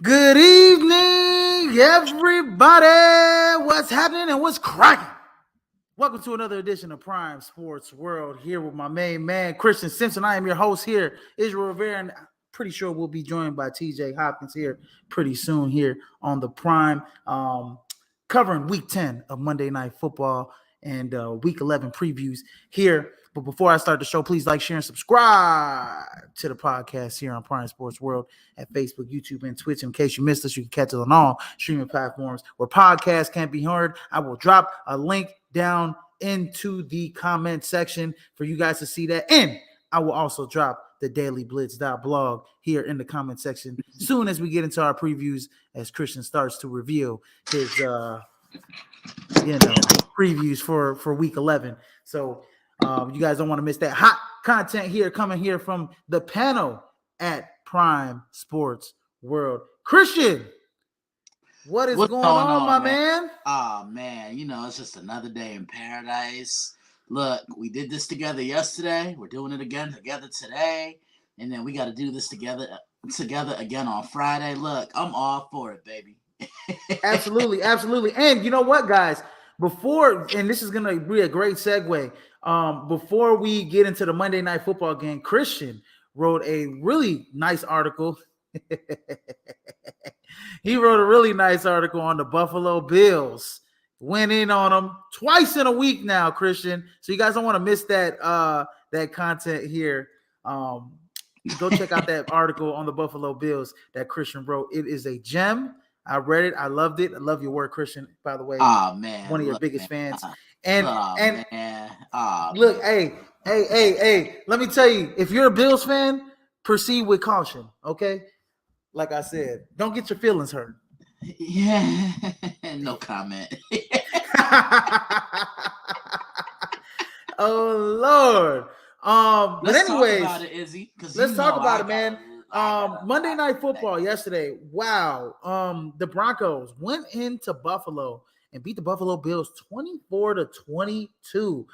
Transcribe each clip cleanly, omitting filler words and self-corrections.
Good evening, everybody. What's happening and what's cracking? Welcome to another edition of Prime Sports World. Here with my main man, Christian Simpson. I am your host here, Israel Rivera, and I'm pretty sure we'll be joined by TJ Hopkins here pretty soon here on the Prime, covering Week 10 of Monday Night Football and Week 11 previews here. But before I start the show, please like, share, and subscribe to the podcast here on Prime Sports World at Facebook, YouTube, and Twitch. In case you missed us, you can catch us on all streaming platforms where podcasts can be heard. I will drop a link down into the comment section for you guys to see that. And I will also drop the dailyblitz.blog here in the comment section soon as we get into our previews, as Christian starts to reveal his previews for Week 11. So you guys don't want to miss that hot content here coming here from the panel at Prime Sports World. Christian, what's going on, my man? Oh, man, it's just another day in paradise. Look, we did this together yesterday. We're doing it again together today. And then we got to do this together again on Friday. Look, I'm all for it, baby. Absolutely. And you know what, guys? And this is going to be a great segue. Before we get into the Monday Night Football game, Christian wrote a really nice article. He wrote a really nice article on the Buffalo Bills. Went in on them twice in a week now, Christian. So you guys don't want to miss that content here. Go check out that article on the Buffalo Bills that Christian wrote. It is a gem. I read it. I loved it. I love your work, Christian. By the way, Oh one man, of your look, biggest man. fans. And Oh and man, oh look, man. hey. Let me tell you, if you're a Bills fan, proceed with caution. Okay, like I said, don't get your feelings hurt. Yeah, no comment. Oh Lord. But Let's talk about anyways, it, Izzy, because let's you talk know about it, man. I got Monday Night a Football yesterday. Wow. The Broncos went into Buffalo and beat the Buffalo Bills 24-22.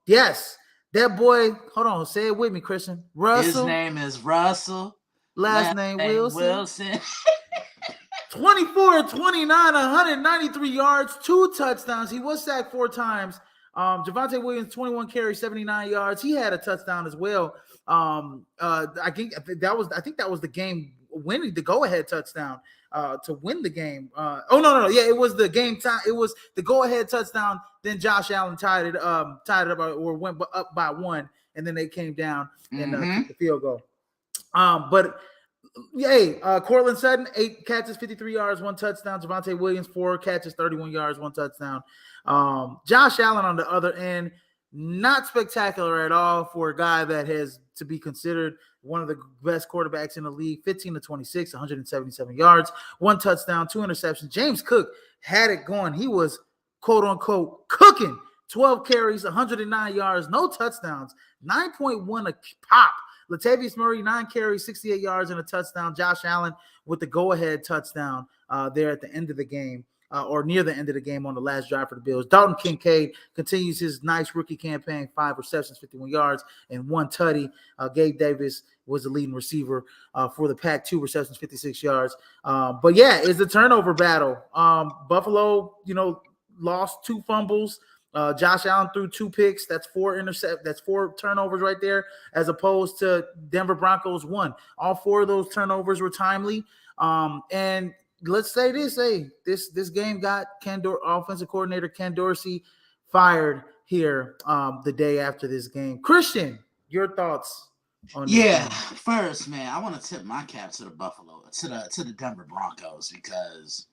Yes, that boy. Hold on, say it with me, Christian. His Russell, name is Russell. last name Wilson. Wilson. 24 29, 193 yards, 2 touchdowns. He was sacked 4 times. Javonte Williams, 21 carries, 79 yards. He had a touchdown as well. I think that was the game winning, the go-ahead touchdown to win the game. No. Yeah, it was the game time. It was the go-ahead touchdown. Then Josh Allen tied it up or went up by 1, and then they came down and kicked the field goal. But Yay, Cortland Sutton, 8 catches, 53 yards, 1 touchdown. Javonte Williams, 4 catches, 31 yards, 1 touchdown. Josh Allen on the other end, not spectacular at all for a guy that has to be considered one of the best quarterbacks in the league. 15-26, 177 yards, 1 touchdown, 2 interceptions. James Cook had it going. He was, quote unquote, cooking. 12 carries, 109 yards, no touchdowns, 9.1 a pop. Latavius Murray, 9 carries, 68 yards, and a touchdown. Josh Allen with the go-ahead touchdown there at the end of the game, or near the end of the game on the last drive for the Bills. Dalton Kincaid continues his nice rookie campaign, 5 receptions, 51 yards, and 1 tutty. Gabe Davis was the leading receiver for the Pack, 2 receptions, 56 yards. But yeah, it's a turnover battle. Buffalo, lost 2 fumbles. Josh Allen threw 2 picks. That's 4 turnovers right there, as opposed to Denver Broncos 1. All 4 of those turnovers were timely. And let's say this: this game got offensive coordinator Ken Dorsey fired here the day after this game. Christian, your thoughts on this game? First, man, I want to tip my cap to the Denver Broncos, because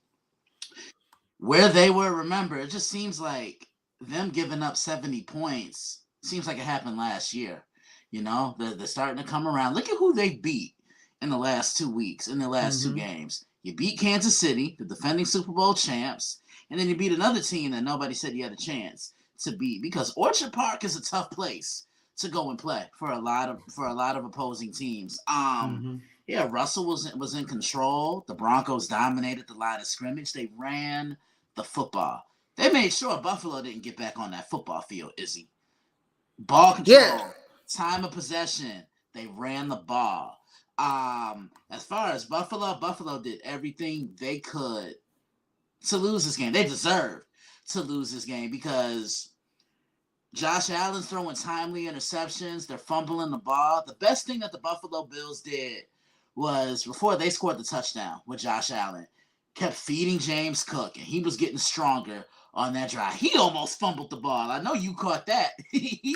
where they were, remember, it just seems like them giving up 70 points seems like it happened last year. They're starting to come around. Look at who they beat in the last 2 weeks, in the last 2 games. You beat Kansas City, the defending Super Bowl champs, and then you beat another team that nobody said you had a chance to beat, because Orchard Park is a tough place to go and play for a lot of opposing teams. Yeah, Russell was in control. The Broncos dominated the line of scrimmage. They ran the football. They made sure Buffalo didn't get back on that football field, Izzy. Ball control, time of possession. They ran the ball. As far as Buffalo did everything they could to lose this game. They deserved to lose this game, because Josh Allen's throwing timely interceptions. They're fumbling the ball. The best thing that the Buffalo Bills did was, before they scored the touchdown with Josh Allen, kept feeding James Cook, and he was getting stronger on that drive. He almost fumbled the ball. I know you caught that.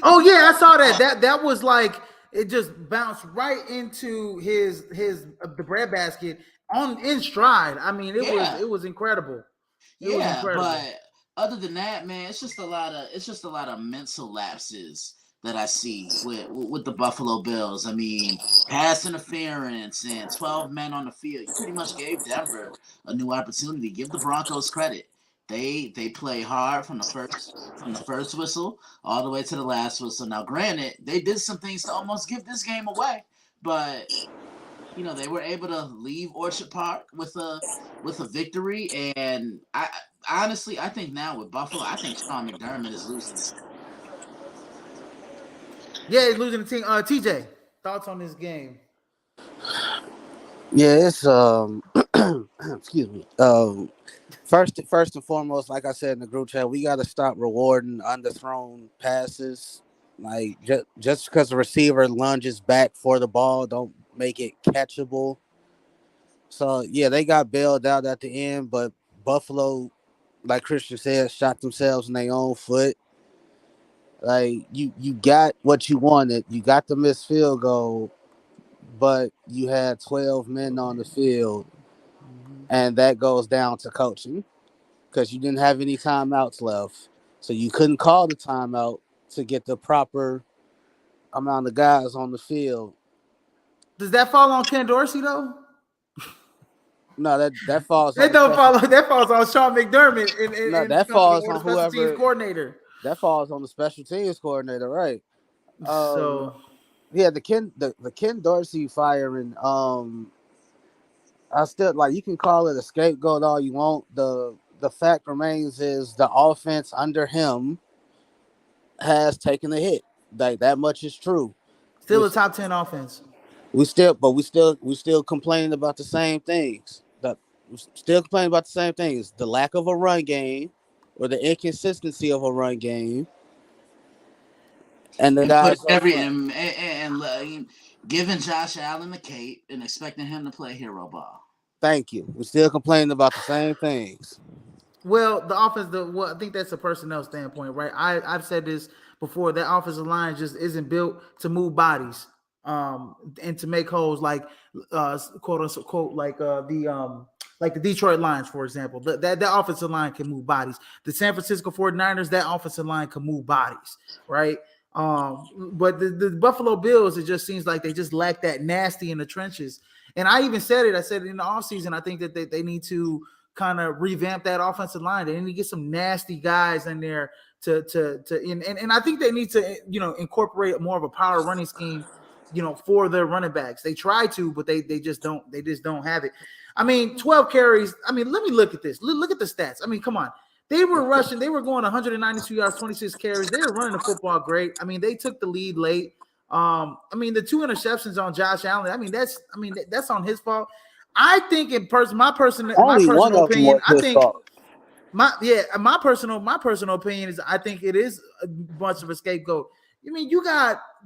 Oh yeah, I saw that. That was like, it just bounced right into the breadbasket in stride. I mean, it was incredible. It was incredible. But other than that, man, it's just a lot of mental lapses that I see with the Buffalo Bills. I mean, pass interference and 12 men on the field. You pretty much gave Denver a new opportunity. Give the Broncos credit. They play hard from the first whistle all the way to the last whistle. Now, granted, they did some things to almost give this game away, but they were able to leave Orchard Park with a victory. And I honestly think now with Buffalo, I think Sean McDermott is losing this. Yeah, he's losing the team. TJ, thoughts on this game? Yeah, it's excuse me. First and foremost, like I said in the group chat, we got to stop rewarding underthrown passes. Like, just because the receiver lunges back for the ball, don't make it catchable. So yeah, they got bailed out at the end, but Buffalo, like Christian said, shot themselves in their own foot. Like, you got what you wanted. You got the missed field goal. but you had 12 men on the field, Mhm. and that goes down to coaching because you didn't have any timeouts left. So you couldn't call the timeout to get the proper amount of guys on the field. Does that fall on Ken Dorsey though? No, that falls on That the don't special. follow. That falls on Sean McDermott No, in that company falls or the on special teams whoever. coordinator. That falls on the special teams coordinator, right? Um, So yeah, the Ken Dorsey firing. I still like you can call it a scapegoat all you want. The fact remains is the offense under him has taken a hit. Like that much is true. still We a top 10 offense. we still complaining about the same things. We still complaining about the same things. The lack of a run game or the inconsistency of a run game and the And put guys up every front. and giving Josh Allen the cape and expecting him to play hero ball. Thank you. We're still complaining about the same things. Well, the offense, I think that's a personnel standpoint, right? I've said this before. That offensive line just isn't built to move bodies, and to make holes quote unquote, like the Detroit Lions, for example. That offensive line can move bodies. The San Francisco 49ers, that offensive line can move bodies, right? But the Buffalo Bills, it just seems like they just lack that nasty in the trenches. And I even said it. I said it in the offseason. I think that they need to kind of revamp that offensive line. They need to get some nasty guys in there and I think they need to, incorporate more of a power running scheme, for their running backs. They try to, but they just don't have it. I mean, 12 carries. I mean, let me look at this. Look at the stats. I mean, come on. They were rushing. They were going 192 yards, 26 carries. They were running the football great. I mean, they took the lead late. I mean, the 2 interceptions on Josh Allen. I mean, that's on his fault. I think my Only one personal of them opinion, was his fault. my personal opinion is I think it is a bunch of a scapegoat. I mean,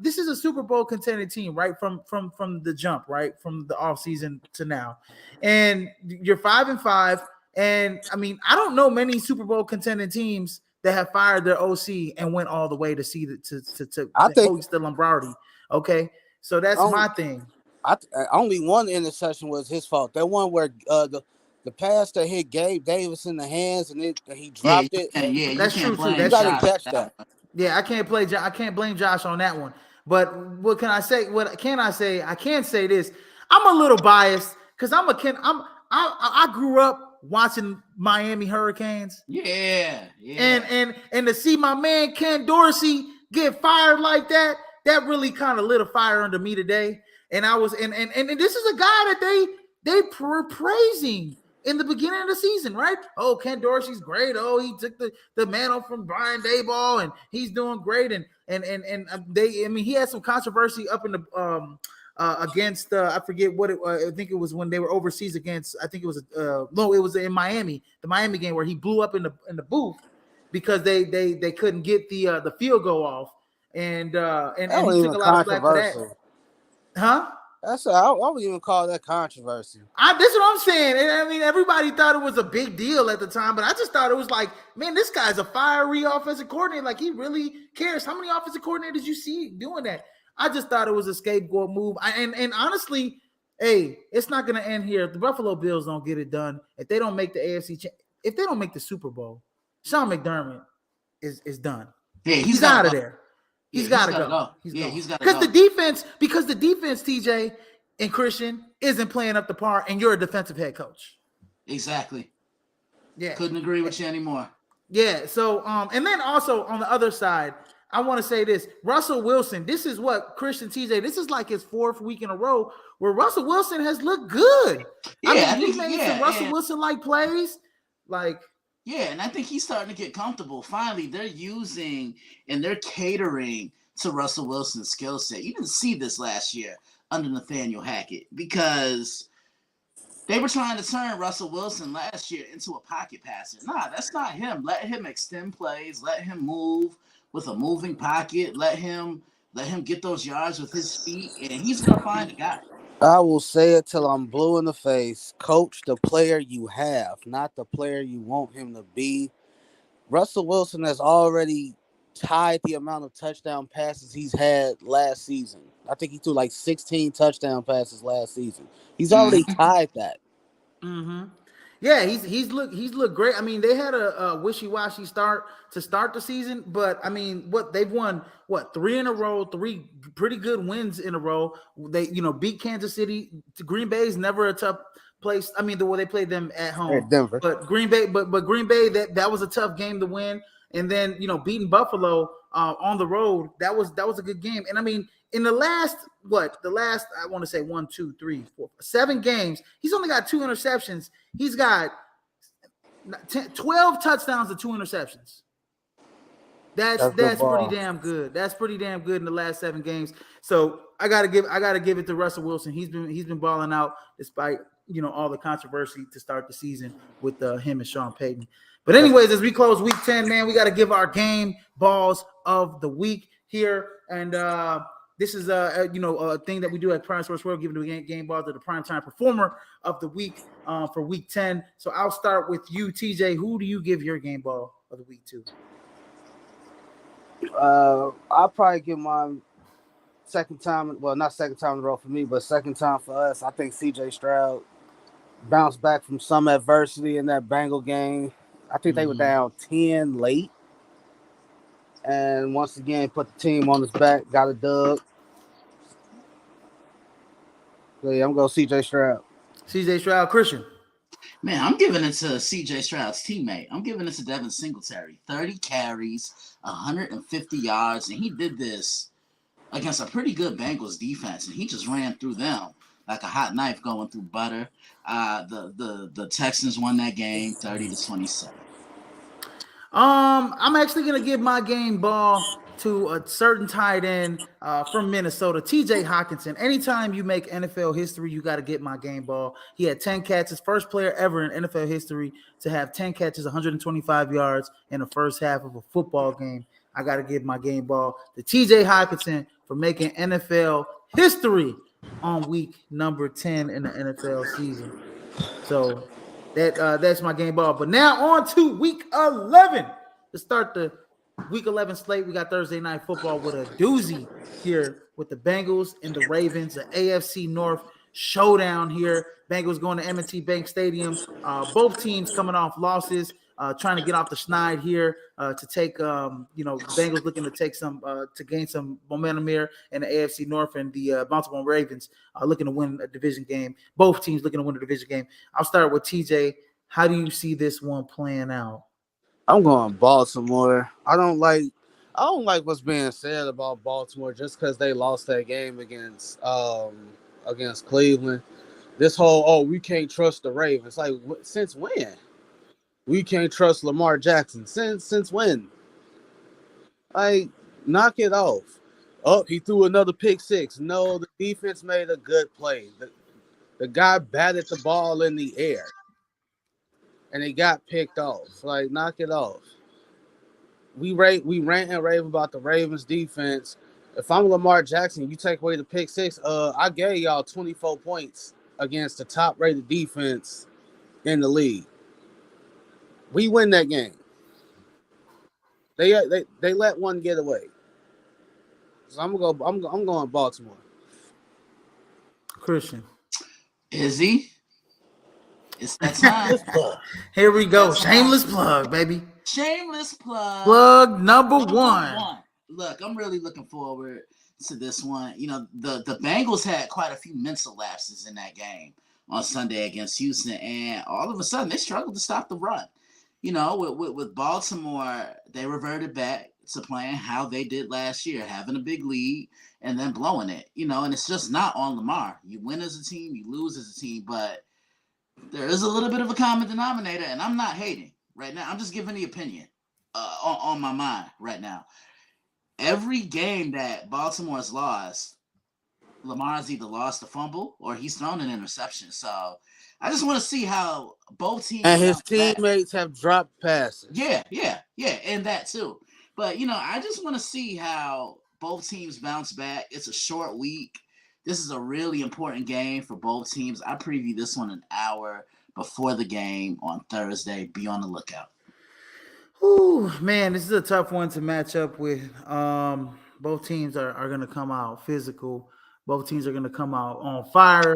this is a Super Bowl contending team, right? From the jump, right? From the offseason to now. And you're 5-5. And I mean, I don't know many Super Bowl contending teams that have fired their OC and went all the way to see to I think hoist the Lombardi. Okay. So that's only, my thing. only one interception was his fault. That one where the pass that hit Gabe Davis in the hands and he dropped it. You That's true can't too. blame You That's got to true. Josh. catch that. Yeah, I can't blame Josh on that one. But what can I say? What can I say? I can say this. I'm a little biased because I grew up watching Miami Hurricanes. Yeah. And to see my man Ken Dorsey get fired like that really kind of lit a fire under me today. And I was and this is a guy that they were praising in the beginning of the season, right? Oh, Ken Dorsey's great. Oh, he took the mantle from Brian Daboll and he's doing great. And he had some controversy up in the against I forget what it I think it was when they were overseas against I think it was no, it was in Miami, the Miami game where he blew up in the booth because they couldn't get the field goal off and That he wasn't took even a lot of flack for that. controversial. Huh? I wouldn't even call that controversy. This is what I'm saying. I mean, everybody thought it was a big deal at the time, but I just thought it was like, man, this guy's a fiery offensive coordinator. Like, he really cares. How many offensive coordinators you see doing that? I just thought it was a scapegoat move. And honestly, hey, it's not going to end here. If the Buffalo Bills don't get it done, if they don't make the if they don't make the Super Bowl, Sean McDermott is done. Yeah, he's out of there. He's got to go. He's got to go. go. Because the defense, TJ and Christian, isn't playing up the par, and you're a defensive head coach. Exactly. Yeah. Couldn't agree with you anymore. Yeah. So, and then also on the other side, I want to say this. Russell Wilson, this is what Christian TJ, this is like his 4th week in a row where Russell Wilson has looked good. Yeah, he's made some Russell Wilson-like plays. Yeah, and I think he's starting to get comfortable. Finally, they're using and they're catering to Russell Wilson's skill set. You didn't see this last year under Nathaniel Hackett because they were trying to turn Russell Wilson last year into a pocket passer. Nah, that's not him. Let him extend plays. Let him move with a moving pocket. Let him get those yards with his feet, and he's going to find a guy. I will say it till I'm blue in the face. Coach the player you have, not the player you want him to be. Russell Wilson has already tied the amount of touchdown passes he's had last season. I think he threw like 16 touchdown passes last season. He's already Mhm. tied that. Mm-hmm. Yeah, he's looked great. I mean, they had a wishy-washy start to start the season, but I mean, what they've won, what, three in a row, three pretty good wins in a row. They beat Kansas City. Green Bay is never a tough place. I mean, the way they played them at home, At Denver. but Green Bay, but Green Bay, that was a tough game to win. And then beating Buffalo on the road, that was a good game. And I mean, in the last I want to say 7 games, he's only got 2 interceptions. He's got 12 touchdowns and 2 interceptions. That's good pretty ball. damn good. That's pretty damn good in the last 7 games. So I gotta give it to Russell Wilson. He's been balling out despite all the controversy to start the season with him and Sean Payton. But anyways, as we close week 10, man, we got to give our game balls of the week here. And this is a thing that we do at Prime Sports World, giving the game balls to the primetime performer of the week for week 10. So I'll start with you, TJ. Who do you give your game ball of the week to? I'll probably give mine second time. Well, not second time in a row for me, but second time for us. I think CJ Stroud bounced back from some adversity in that Bengal game. I think they were down 10 late. And once again, put the team on his back, got a dub. So yeah, I'm going to CJ Stroud. CJ Stroud. Christian. Man, I'm giving it to C.J. Stroud's teammate. I'm giving it to Devin Singletary. 30 carries, 150 yards, and he did this against a pretty good Bengals defense, and he just ran through them like a hot knife going through butter. The Texans won that game 30-27. I'm actually gonna give my game ball to a certain tight end from Minnesota, TJ Hawkinson. Anytime you make NFL history, you got to get my game ball. He had 10 catches, first player ever in NFL history to have 10 catches, 125 yards in the first half of a football game. I got to give my game ball to TJ Hawkinson for making NFL history on week number 10 in the NFL season. So that's my game ball. But now on to week 11. To start the week 11 slate, we got Thursday night football with a doozy here with the Bengals and the Ravens, the AFC North showdown here. Bengals going to M&T Bank Stadium. Both teams coming off losses, trying to get off the schneid here to take, the Bengals looking to take to gain some momentum here in the AFC North, and the Baltimore Ravens looking to win a division game. Both teams looking to win a division game. I'll start with TJ. How do you see this one playing out? I'm going Baltimore. I don't like what's being said about Baltimore just because they lost that game against Cleveland. This whole we can't trust the Ravens. Like since when? We can't trust Lamar Jackson. Since when? Like knock it off. Oh, he threw another pick six. No, the defense made a good play. The guy batted the ball in the air. And it got picked off. Like, knock it off. We rant and rave about the Ravens defense. If I'm Lamar Jackson, you take away the pick six. I gave y'all 24 points against the top-rated defense in the league. We win that game. They let one get away. So I'm going Baltimore. Christian. Izzy, it's that time. Here we go. Shameless plug, baby. Shameless plug. Plug number one. Look, I'm really looking forward to this one. The Bengals had quite a few mental lapses in that game on Sunday against Houston, and all of a sudden they struggled to stop the run. With Baltimore, they reverted back to playing how they did last year, having a big lead and then blowing it. And it's just not on Lamar. You win as a team, you lose as a team, but there is a little bit of a common denominator, and I'm not hating right now. I'm just giving the opinion on my mind right now. Every game that Baltimore's lost, Lamar's either lost a fumble or he's thrown an interception. So I just want to see how both teams and his teammates have dropped passes. Yeah, and that too. But I just want to see how both teams bounce back. It's a short week. This is a really important game for both teams. I preview this one an hour before the game on Thursday. Be on the lookout. Ooh, man, this is a tough one to match up with. Both teams are going to come out physical. Both teams are going to come out on fire,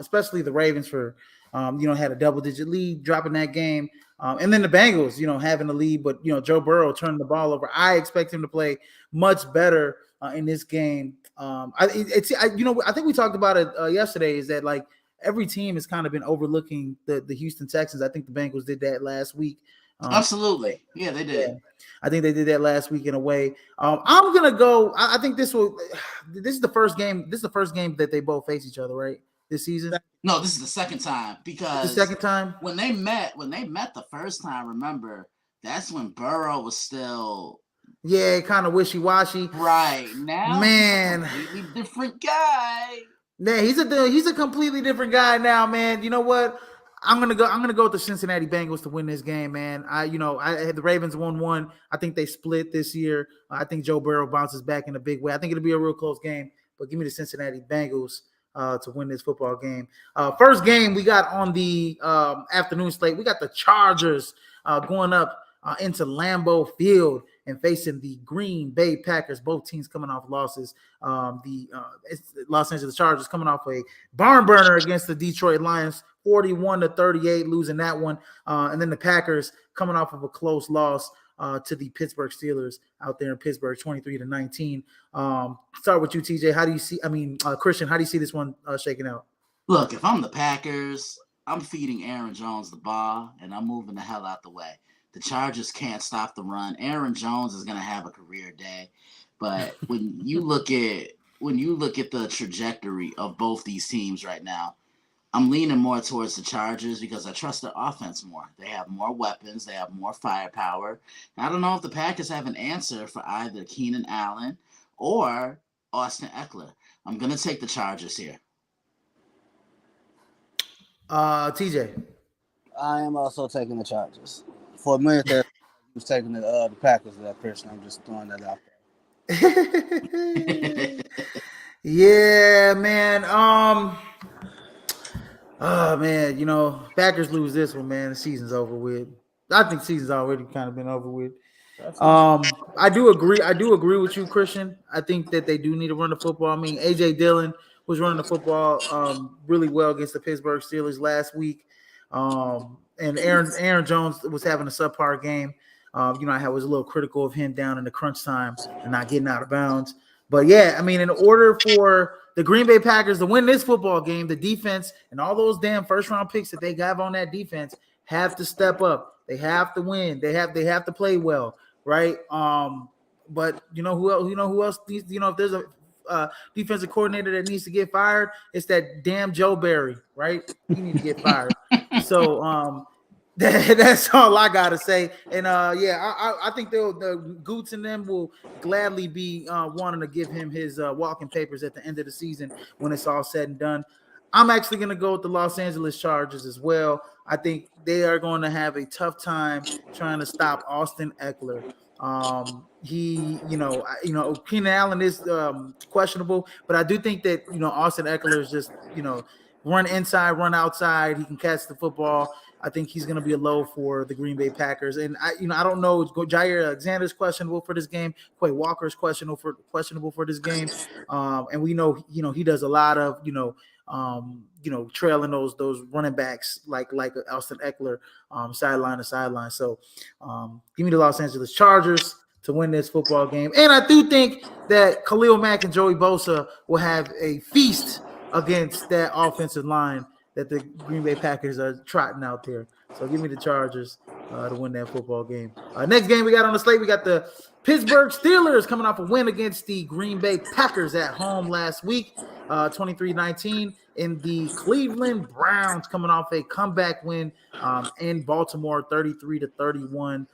especially the Ravens for, had a double-digit lead, dropping that game. And then the Bengals, having the lead, but, Joe Burrow turning the ball over. I expect him to play much better in this game. I think we talked about it yesterday, is that, like, every team has kind of been overlooking the Houston Texans. I think the Bengals did that last week. Absolutely. Yeah, they did. Yeah. I think they did that last week in a way. I'm gonna go. I think this is the first game. This is the first game that they both face each other, right? This season. No, this is the second time, because the second time when they met the first time, remember, that's when Burrow was still kind of wishy-washy. Right now, man, he's a completely different guy. Yeah, he's a completely different guy now, man. You know what? I'm gonna go with the Cincinnati Bengals to win this game, man. I had the Ravens 1-1. I think they split this year. I think Joe Burrow bounces back in a big way. I think it'll be a real close game, but give me the Cincinnati Bengals to win this football game. First game we got on the afternoon slate. We got the Chargers going up into Lambeau Field and facing the Green Bay Packers. Both teams coming off losses. It's Los Angeles Chargers coming off a barn burner against the Detroit Lions, 41-38, losing that one. And then the Packers coming off of a close loss to the Pittsburgh Steelers out there in Pittsburgh, 23-19. Start with you, TJ. How do you see? Christian, how do you see this one shaking out? Look, if I'm the Packers, I'm feeding Aaron Jones the ball, and I'm moving the hell out the way. The Chargers can't stop the run. Aaron Jones is going to have a career day. But when you look at the trajectory of both these teams right now, I'm leaning more towards the Chargers because I trust their offense more. They have more weapons. They have more firepower. And I don't know if the Packers have an answer for either Keenan Allen or Austin Eckler. I'm going to take the Chargers here. TJ. I am also taking the Chargers. For a minute there, he was taking the Packers there, Christian. I'm just throwing that out there. Yeah, man. Oh man, Packers lose this one, man. The season's over with. I think the season's already kind of been over with. I do agree with you, Christian. I think that they do need to run the football. I mean, AJ Dillon was running the football really well against the Pittsburgh Steelers last week. And Aaron Jones was having a subpar game. I was a little critical of him down in the crunch time and not getting out of bounds. But yeah, I mean, in order for the Green Bay Packers to win this football game, the defense and all those damn first round picks that they have on that defense have to step up. They have to win. They have to play well, right? But who else needs, if there's a defensive coordinator that needs to get fired, it's that damn Joe Barry, right? He needs to get fired. So that's all I gotta say. And I think the Goots and them will gladly be wanting to give him his walking papers at the end of the season when it's all said and done. I'm actually gonna go with the Los Angeles Chargers as well. I think they are going to have a tough time trying to stop Austin Eckler. Keenan Allen is questionable, but I do think that Austin Eckler is just run inside, run outside. He can catch the football. I think he's going to be a low for the Green Bay Packers. And I don't know. Jair Alexander's questionable for this game. Quay Walker's questionable for this game. And we know, he does a lot of, trailing those running backs like Austin Eckler, sideline to sideline. So give me the Los Angeles Chargers to win this football game. And I do think that Khalil Mack and Joey Bosa will have a feast against that offensive line that the Green Bay Packers are trotting out there. So give me the Chargers to win that football game. Next game we got on the slate, we got the Pittsburgh Steelers coming off a win against the Green Bay Packers at home last week, 23-19. And the Cleveland Browns coming off a comeback win in Baltimore, 33-31.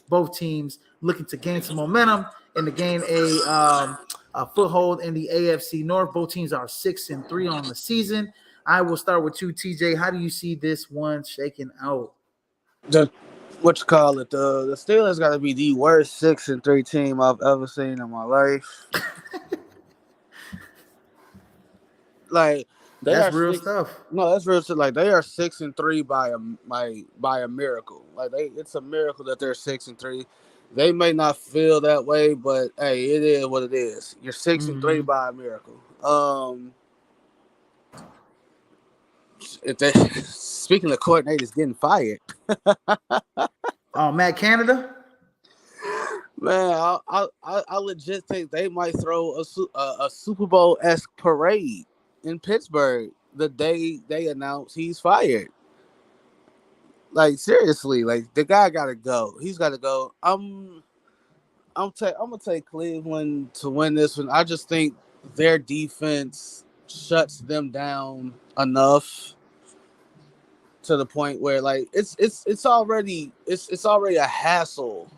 Both teams looking to gain some momentum and to gain a foothold in the AFC North. Both teams are 6-3 on the season. I will start with you, TJ. How do you see this one shaking out? The Steelers got to be the worst 6-3 team I've ever seen in my life. Like that's real stuff. No, that's real stuff. Like they are 6-3 by a miracle. It's a miracle that they're 6-3. They may not feel that way, but hey, it is what it is. You're 6-3 by a miracle. If they, speaking of coordinators getting fired, Oh, Matt Canada. man, I legit think they might throw a Super Bowl-esque parade in Pittsburgh the day they announce he's fired. Like seriously, like the guy got to go. He's got to go. I'm gonna take Cleveland to win this one. I just think their defense shuts them down enough to the point where like it's already a hassle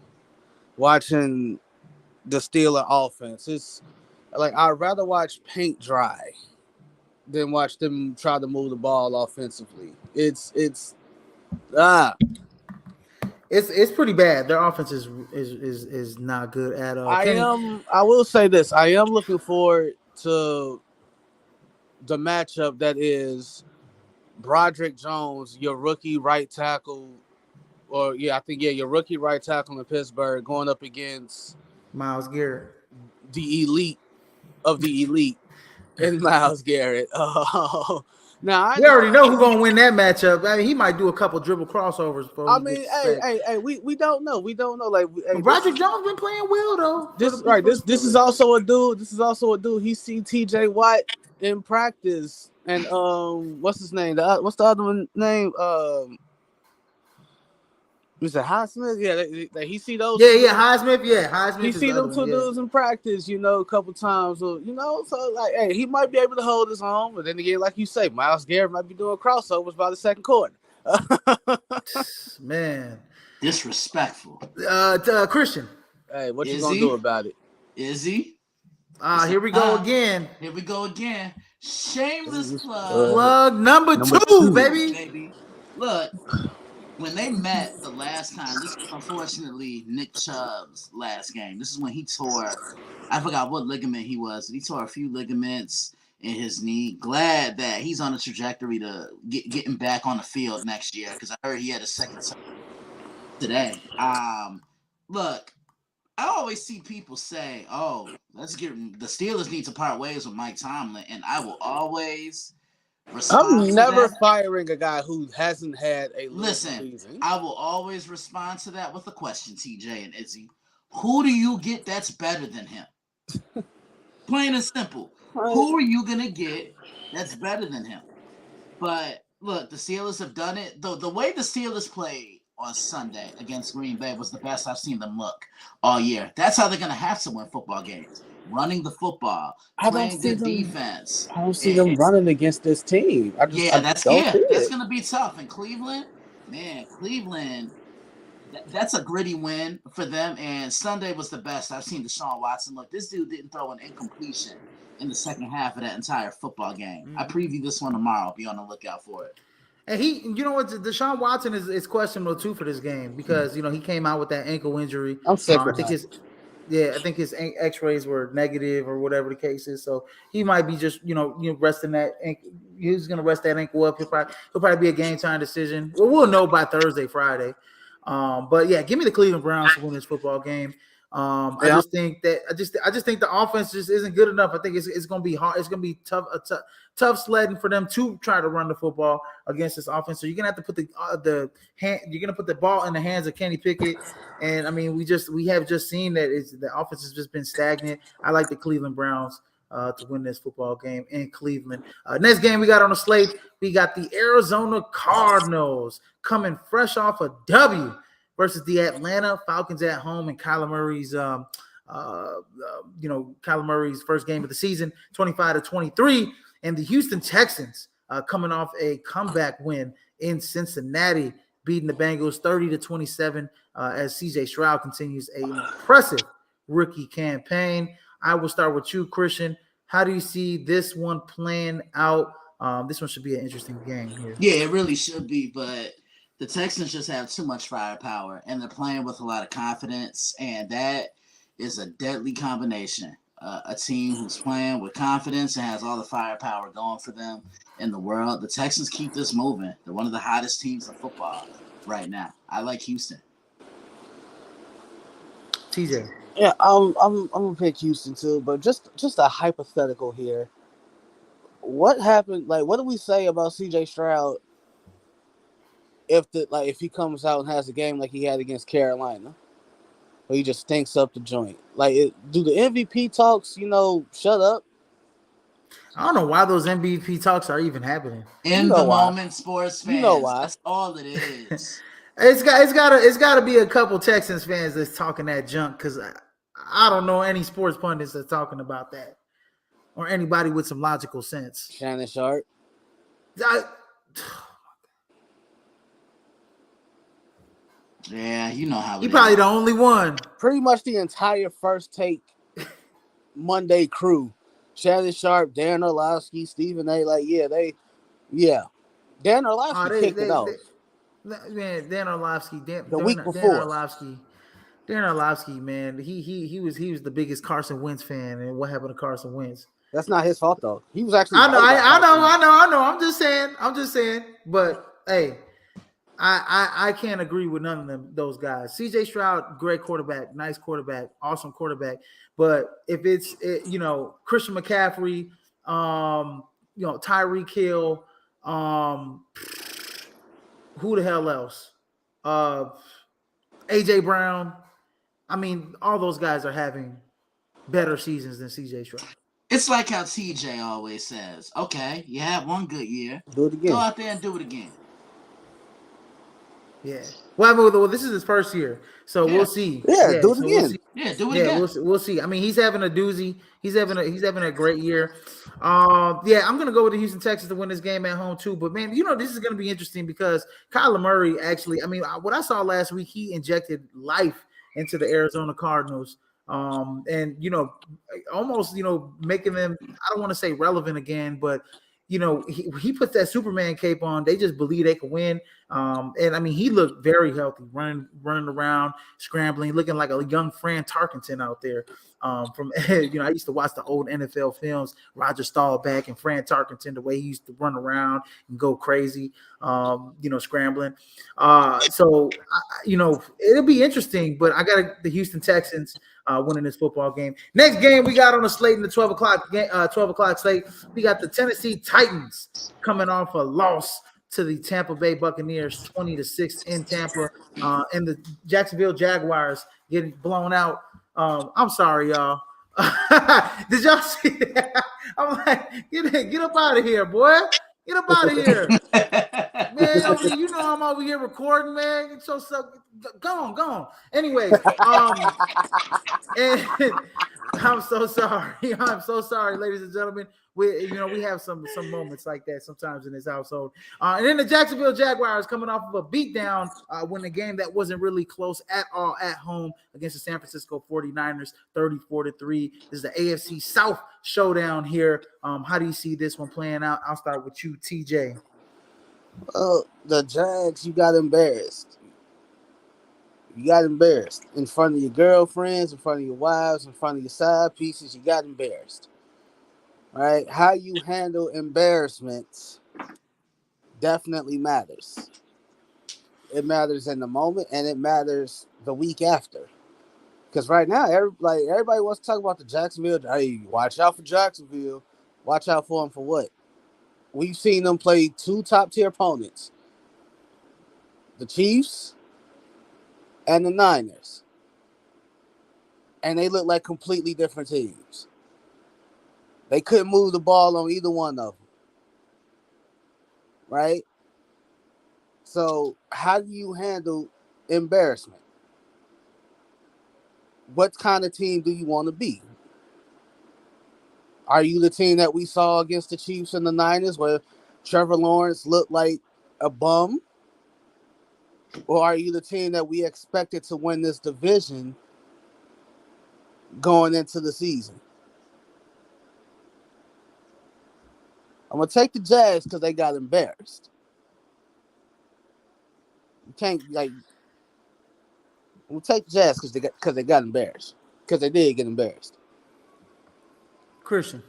watching the Steeler offense. It's like I'd rather watch paint dry than watch them try to move the ball offensively. It's It's pretty bad. Their offense is not good at all. I will say this. I am looking forward to the matchup that is Broderick Jones, your rookie right tackle, your rookie right tackle in Pittsburgh going up against Myles Garrett, the elite of the elite, and Myles Garrett. Now we already know who's gonna win that matchup. I mean, he might do a couple dribble crossovers. We don't know. We don't know. Like, Broderick Jones been playing well though. This is also a dude. He seen T.J. Watt in practice, and what's his name? What's the other one name? Is it Highsmith? Yeah, he see those. Yeah, Highsmith. Yeah, Highsmith. He see them two dudes in practice, a couple times. So, so like, hey, he might be able to hold his own. But then again, like you say, Myles Garrett might be doing crossovers by the second quarter. Man, disrespectful. Christian. Hey, what you gonna do about it? Is he? Here we go again. Here we go again. Shameless plug. Plug number two, baby. Look. When they met the last time, this was unfortunately Nick Chubb's last game. This is when he tore, I forgot what ligament he was. He tore a few ligaments in his knee. Glad that he's on a trajectory to getting back on the field next year because I heard he had a second today. Look, I always see people say, "Oh, the Steelers need to part ways with Mike Tomlin," and I will always. I'm never firing a guy who hasn't had a season. I will always respond to that with a question, TJ and Izzy. Who do you get that's better than him? Plain and simple. Who are you going to get that's better than him? But look, the Steelers have done it. The way the Steelers played on Sunday against Green Bay was the best I've seen them look all year. That's how they're going to have to win football games. Running the football, playing good defense. I don't see them running against this team. That's going to be tough. And Cleveland, that's a gritty win for them. And Sunday was the best I've seen Deshaun Watson look. This dude didn't throw an incompletion in the second half of that entire football game. Mm-hmm. I preview this one tomorrow. Be on the lookout for it. And Deshaun Watson is questionable too for this game because he came out with that ankle injury. I'm sick I think his X-rays were negative or whatever the case is. So he might be just, resting that ankle. He's going to rest that ankle up. He'll probably be a game time decision. Well, we'll know by Thursday, Friday. But yeah, give me the Cleveland Browns to win this football game. I just think the offense just isn't good enough. I think it's going to be hard. It's going to be tough sledding for them to try to run the football against this offense. So you're going to have to put the ball in the hands of Kenny Pickett. And I mean, we have just seen that the offense has just been stagnant. I like the Cleveland Browns to win this football game in Cleveland. Next game we got on the slate, we got the Arizona Cardinals coming fresh off a W versus the Atlanta Falcons at home, and Kyler Murray's Kyler Murray's first game of the season, 25-23, and the Houston Texans coming off a comeback win in Cincinnati, beating the Bengals 30-27 as CJ Stroud continues an impressive rookie campaign. I will start with you, Christian. How do you see this one playing out? This one should be an interesting game here. Yeah, it really should be, but the Texans just have too much firepower, and they're playing with a lot of confidence, and that is a deadly combination. A team who's playing with confidence and has all the firepower going for them in the world. The Texans keep this moving. They're one of the hottest teams in football right now. I like Houston. TJ. Yeah, I'm gonna pick Houston too, but just a hypothetical here. what happened? Like, what do we say about C.J. Stroud if he comes out and has a game like he had against Carolina, where he just stinks up the joint? Like, do the MVP talks, shut up? I don't know why those MVP talks are even happening. You In know the why? moment, sports You know fans. why? That's all it is. It's gotta be a couple Texans fans that's talking that junk because I don't know any sports pundits that's talking about that or anybody with some logical sense. Shannon Sharp. I, Yeah, you know how he it probably is. the only one. Pretty much the entire First Take Monday crew. Shannon Sharp, Dan Orlovsky, Stephen A. Dan Oh, Orlovsky they, kicked it they, off they man, Dan Orlovsky, the week before. Dan Orlovsky, man, he was the biggest Carson Wentz fan, and what happened to Carson Wentz? That's not his fault though. He was actually I know, right about Carson Wentz. I know. I'm just saying. But hey, I can't agree with none of those guys. C.J. Stroud, great quarterback, nice quarterback, awesome quarterback. But if it's Christian McCaffrey, Tyreek Hill, who the hell else? AJ Brown. I mean, all those guys are having better seasons than C.J. Stroud. It's like how TJ always says, okay, you had one good year. Do it again. Go out there and do it again. Yeah. Well, this is his first year, so Yeah. we'll see. Yeah, do it so again. we'll see. Yeah, do it Yeah, again. we'll see. I mean, he's having a doozy. He's having a great year. Yeah, I'm gonna go with the Houston Texans to win this game at home too. But man, this is gonna be interesting because Kyler Murray actually. I mean, what I saw last week, he injected life into the Arizona Cardinals. And almost making them. I don't want to say relevant again, but he puts that Superman cape on. They just believe they can win. And I mean, he looked very healthy, running around, scrambling, looking like a young Fran Tarkenton out there. From I used to watch the old NFL films, Roger Staubach and Fran Tarkenton, the way he used to run around and go crazy, scrambling. So it'll be interesting, but I got the Houston Texans winning this football game. Next game we got on the slate in the 12 o'clock slate. We got the Tennessee Titans coming off a loss to the Tampa Bay Buccaneers, 20-6 in Tampa, and the Jacksonville Jaguars getting blown out. I'm sorry, y'all. Did y'all see that? I'm like, get up out of here, boy. Get up out of here. Man, I'm over here recording, man. Get your stuff. Go on. Anyways, and I'm so sorry. I'm so sorry, ladies and gentlemen. We have some moments like that sometimes in this household. And then the Jacksonville Jaguars coming off of a beatdown when the game that wasn't really close at all at home against the San Francisco 49ers, 34-3. This is the AFC South showdown here. How do you see this one playing out? I'll start with you, TJ. The Jags, you got embarrassed. You got embarrassed in front of your girlfriends, in front of your wives, in front of your side pieces. You got embarrassed. All right? How you handle embarrassment definitely matters. It matters in the moment, and it matters the week after. Because right now, everybody wants to talk about the Jacksonville. Hey, watch out for Jacksonville. Watch out for them for what? We've seen them play two top-tier opponents. The Chiefs and the Niners. And they look like completely different teams. They couldn't move the ball on either one of them. Right? So how do you handle embarrassment? What kind of team do you want to be? Are you the team that we saw against the Chiefs and the Niners where Trevor Lawrence looked like a bum? Or are you the team that we expected to win this division going into the season? I'm going to take the Jags because they got embarrassed. You can't, I'm going to take the Jags because they got embarrassed. Because they did get embarrassed. Christian.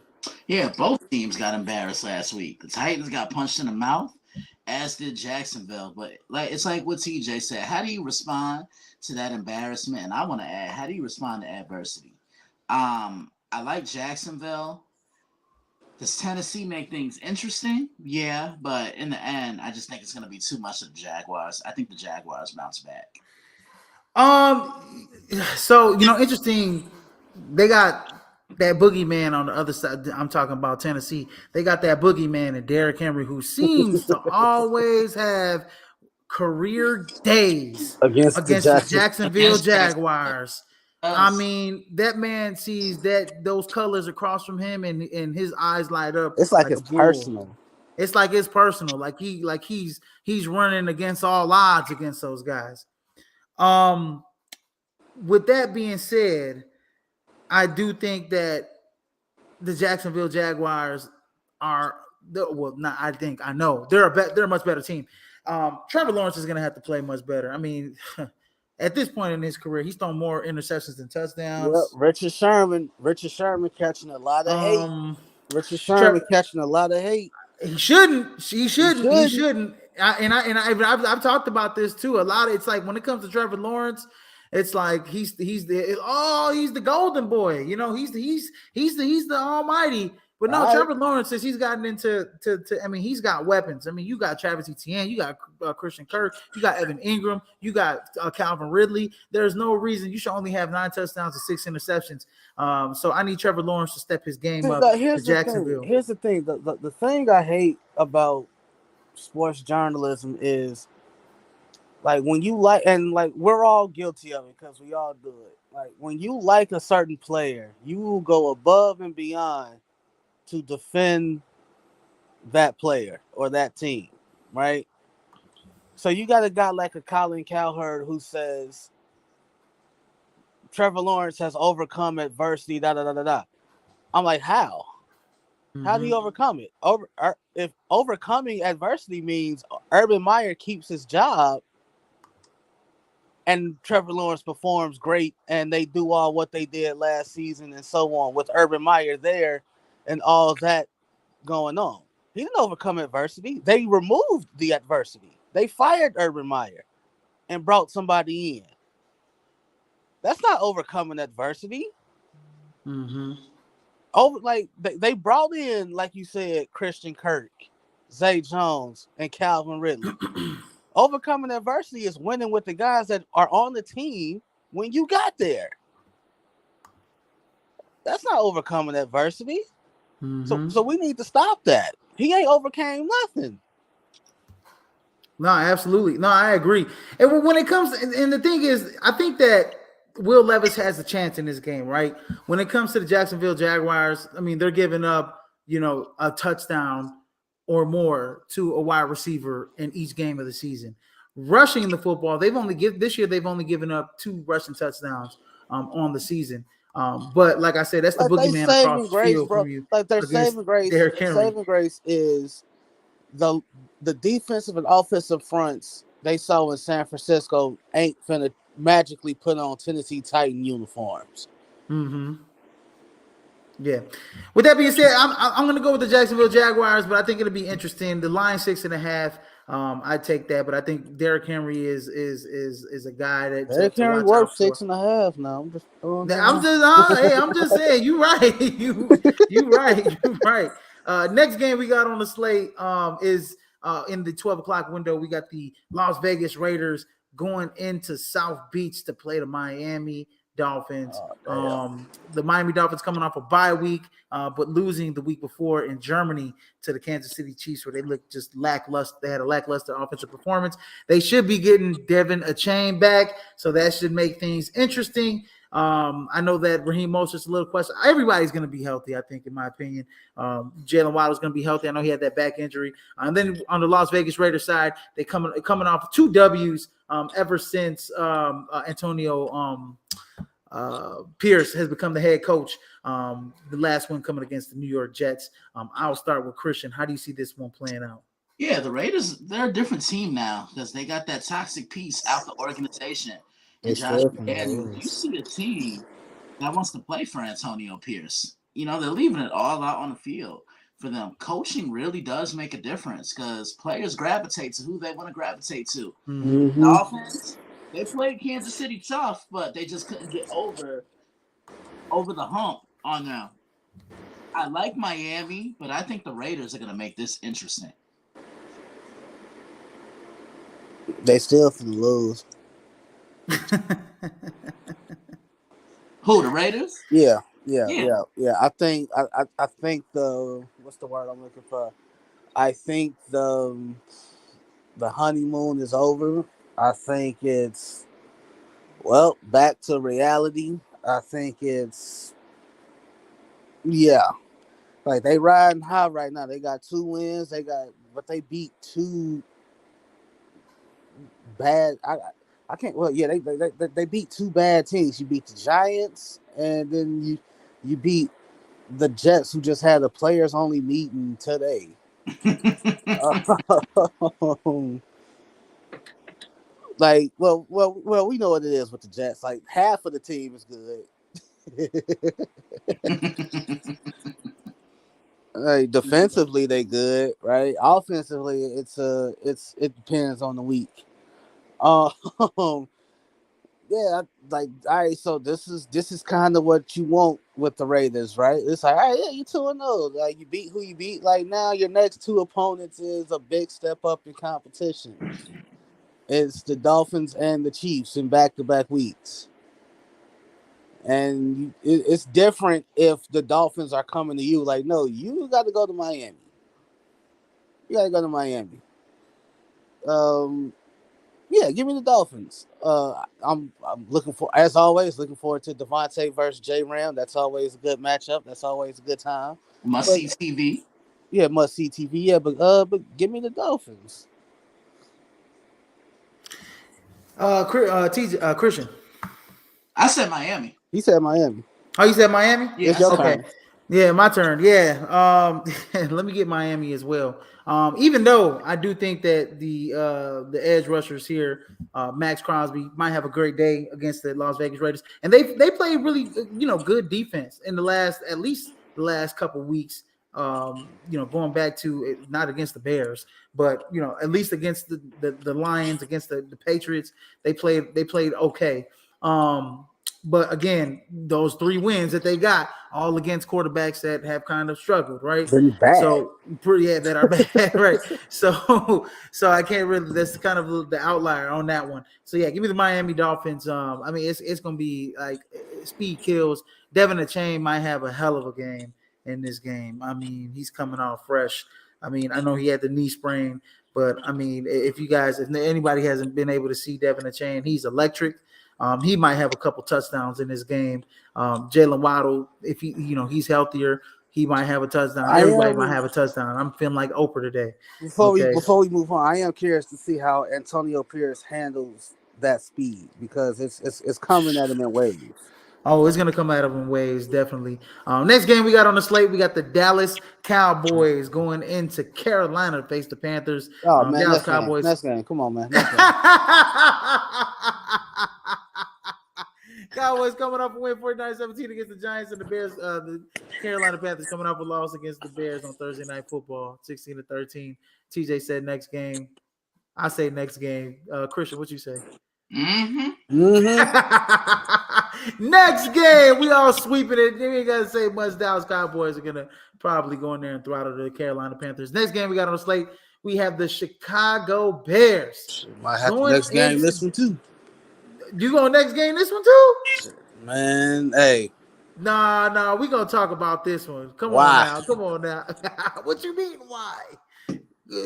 Yeah, both teams got embarrassed last week. The Titans got punched in the mouth, as did Jacksonville. But it's like what TJ said. How do you respond to that embarrassment? And I want to add, how do you respond to adversity? I like Jacksonville. Does Tennessee make things interesting? Yeah, but in the end, I just think it's going to be too much of the Jaguars. I think the Jaguars bounce back. So interesting. They got that boogeyman on the other side. I'm talking about Tennessee. They got that boogeyman and Derrick Henry, who seems to always have career days against the against the Jackson. Jacksonville Against Jackson. Jaguars. I mean, that man sees those colors across from him, and his eyes light up. It's like a it's bull. personal. It's like it's personal. Like he's running against all odds against those guys. With that being said, I do think that the Jacksonville Jaguars are not. I think I know they're a much better team. Trevor Lawrence is going to have to play much better. I mean, at this point in his career, he's thrown more interceptions than touchdowns. Well, Richard Sherman catching a lot of hate. Richard Sherman catching a lot of hate. He shouldn't. He shouldn't. I've talked about this too. A lot of it's like when it comes to Trevor Lawrence, it's like he's the golden boy. He's the almighty. But no, Trevor Lawrence, since he's gotten into I mean, he's got weapons. I mean, you got Travis Etienne, you got Christian Kirk, you got Evan Ingram, you got Calvin Ridley. There's no reason you should only have 9 touchdowns and 6 interceptions. So I need Trevor Lawrence to step his game up to Jacksonville. Here's the thing. The thing I hate about sports journalism is like when you like, and like we're all guilty of it because we all do it. Like when you like a certain player, you will go above and beyond to defend that player or that team, right? So you got a guy like a Colin Cowherd who says Trevor Lawrence has overcome adversity, I'm like, how? Mm-hmm. How do you overcome it? If overcoming adversity means Urban Meyer keeps his job and Trevor Lawrence performs great and they do all what they did last season and so on with Urban Meyer there and all that going on. He didn't overcome adversity. They removed the adversity. They fired Urban Meyer and brought somebody in. That's not overcoming adversity. Mm-hmm. They brought in, like you said, Christian Kirk, Zay Jones, and Calvin Ridley. Overcoming adversity is winning with the guys that are on the team when you got there. That's not overcoming adversity. Mm-hmm. So we need to stop that. He ain't overcame nothing. No, absolutely. No, I agree. And when it comes, and the thing is, I think that Will Levis has a chance in this game, right? When it comes to the Jacksonville Jaguars, I mean, they're giving up, a touchdown or more to a wide receiver in each game of the season. Rushing the football, this year they've only given up 2 rushing touchdowns on the season. But like I said, that's the boogeyman across the field from you. Like their saving grace. Saving grace is the defensive and offensive fronts they saw in San Francisco ain't finna magically put on Tennessee Titan uniforms. Mm-hmm. Yeah. With that being said, I'm going to go with the Jacksonville Jaguars, but I think it'll be interesting. The line 6.5. I take that, but I think Derrick Henry is a guy that Derrick Henry worth 6.5 now. I'm just saying. You right. You right. Next game we got on the slate is in the 12 o'clock window. We got the Las Vegas Raiders going into South Beach to play the Miami Dolphins. The Miami Dolphins coming off a bye week, but losing the week before in Germany to the Kansas City Chiefs, where they looked just lackluster. They had a lackluster offensive performance. They should be getting Devin Achane back, so that should make things interesting. I know that Raheem Mostert's a little question. Everybody's going to be healthy, I think, in my opinion. Jalen Waddle's going to be healthy. I know he had that back injury. And then on the Las Vegas Raiders side, they coming off 2 W's ever since Antonio Pierce has become the head coach. The last one coming against the New York Jets. I'll start with Christian. How do you see this one playing out? Yeah, the Raiders, they're a different team now because they got that toxic piece out the organization. And Josh McDaniels, you see a team that wants to play for Antonio Pierce. They're leaving it all out on the field for them. Coaching really does make a difference because players gravitate to who they want to gravitate to. Mm-hmm. The offense, they played Kansas City tough, but they just couldn't get over the hump on them. I like Miami, but I think the Raiders are gonna make this interesting. They still finna lose. Who, the Raiders? Yeah. Yeah. I think the what's the word I'm looking for? I think the honeymoon is over. I think it's back to reality. I think it's yeah. Like they riding high right now. They got 2 wins. But they beat two bad. I can't. Well, yeah, they beat two bad teams. You beat the Giants, and then you beat the Jets, who just had a players only meeting today. Like, we know what it is with the Jets. Like half of the team is good. Like, defensively, they good, right? Offensively, it depends on the week. Um, yeah, like, all right. So this is kind of what you want with the Raiders, right? It's like, all right, yeah, you 2-0. Like, you beat who you beat. Like, now your next two opponents is a big step up in competition. It's the Dolphins and the Chiefs in back-to-back weeks. And it's different if the Dolphins are coming to you. Like, no, you got to go to Miami. You got to go to Miami. Yeah, give me the Dolphins. I'm looking for, as always, looking forward to Devontae versus J Ram. That's always a good matchup. That's always a good time. Must But see TV. yeah, must see TV. Yeah, but give me the Dolphins. Christian. I said Miami. He said Miami. Oh, you said Miami? Yeah, It's I your said Okay. turn. Miami. Yeah, my turn. Yeah. Let me get Miami as well. Even though I do think that the edge rushers here, Max Crosby, might have a great day against the Las Vegas Raiders, and they play really good defense in at least the last couple weeks. Going back to not against the Bears, but at least against the Lions, against the Patriots, they played okay. But again, those 3 wins that they got, all against quarterbacks that have kind of struggled, right? Pretty bad. So that are bad, right? So I can't really. That's kind of the outlier on that one. So yeah, give me the Miami Dolphins. I mean, it's gonna be like speed kills. Devin Achane might have a hell of a game in this game. I mean, he's coming off fresh. I mean, I know he had the knee sprain, but I mean, if anybody hasn't been able to see Devin Achane, he's electric. He might have a couple touchdowns in this game. Jalen Waddle, if he's healthier, he might have a touchdown. I Everybody might am have a touchdown. I'm feeling like Oprah today. before we Okay. before we move on. I am curious to see how Antonio Pierce handles that speed because it's coming at him in waves. Oh, it's gonna come out of him ways, definitely. Next game we got on the slate, we got the Dallas Cowboys going into Carolina to face the Panthers. Oh man, Dallas next Cowboys. game. Come on, man. Next game. Cowboys coming off a win 49-17 against the Giants, and the Bears. The Carolina Panthers coming off a loss against the Bears on Thursday Night Football, 16-13. TJ said next game. I say next game. Christian, what you say? Mm-hmm. Next game, we all sweeping it. We ain't gotta say much. Dallas Cowboys are gonna probably go in there and throttle the Carolina Panthers. Next game we got on the slate, we have the Chicago Bears. Might have to next game this one too. You going next game this one too? Man, hey. Nah, we gonna talk about this one. Come Why? on now. What you mean why?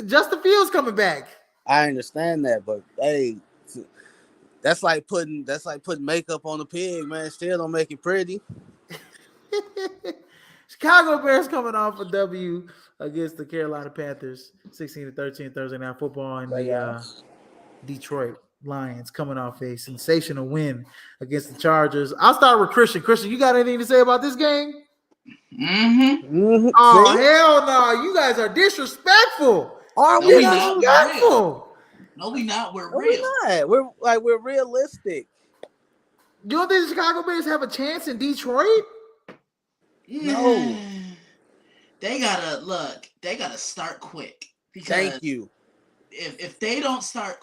Justin Fields coming back. I understand that, but hey, that's like putting makeup on a pig, man. Still don't make it pretty. Chicago Bears coming off a W against the Carolina Panthers, 16-13 Thursday Night Football, and the Detroit Lions coming off a sensational win against the Chargers. I'll start with Christian. Christian, you got anything to say about this game? Mm-hmm. Oh, hell no. You guys are disrespectful. Are No, we we not? not. No, we not. We're No, real. we're not. We're realistic. You don't think the Chicago Bears have a chance in Detroit? Yeah. No. They gotta start quick. Because Thank you. If they don't start,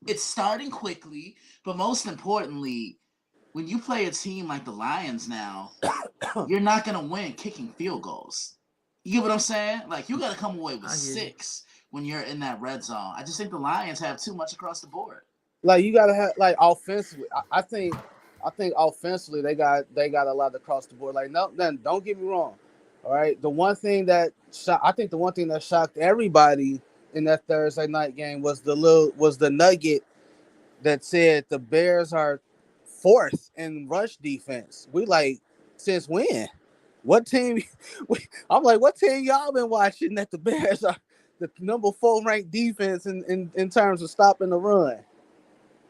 it's starting quickly, but most importantly, when you play a team like the Lions now, you're not gonna win kicking field goals. You get what I'm saying? Like you gotta come away with 6 when you're in that red zone. I just think the Lions have too much across the board. Like you gotta have like offensively. I think offensively they got a lot across the board. Like no, then don't get me wrong. All right, the one thing that shocked everybody in that Thursday night game was the nugget that said the Bears are 4th in rush defense. We like since when? What team? I'm like, what team y'all been watching that the Bears are the number 4 ranked defense in terms of stopping the run?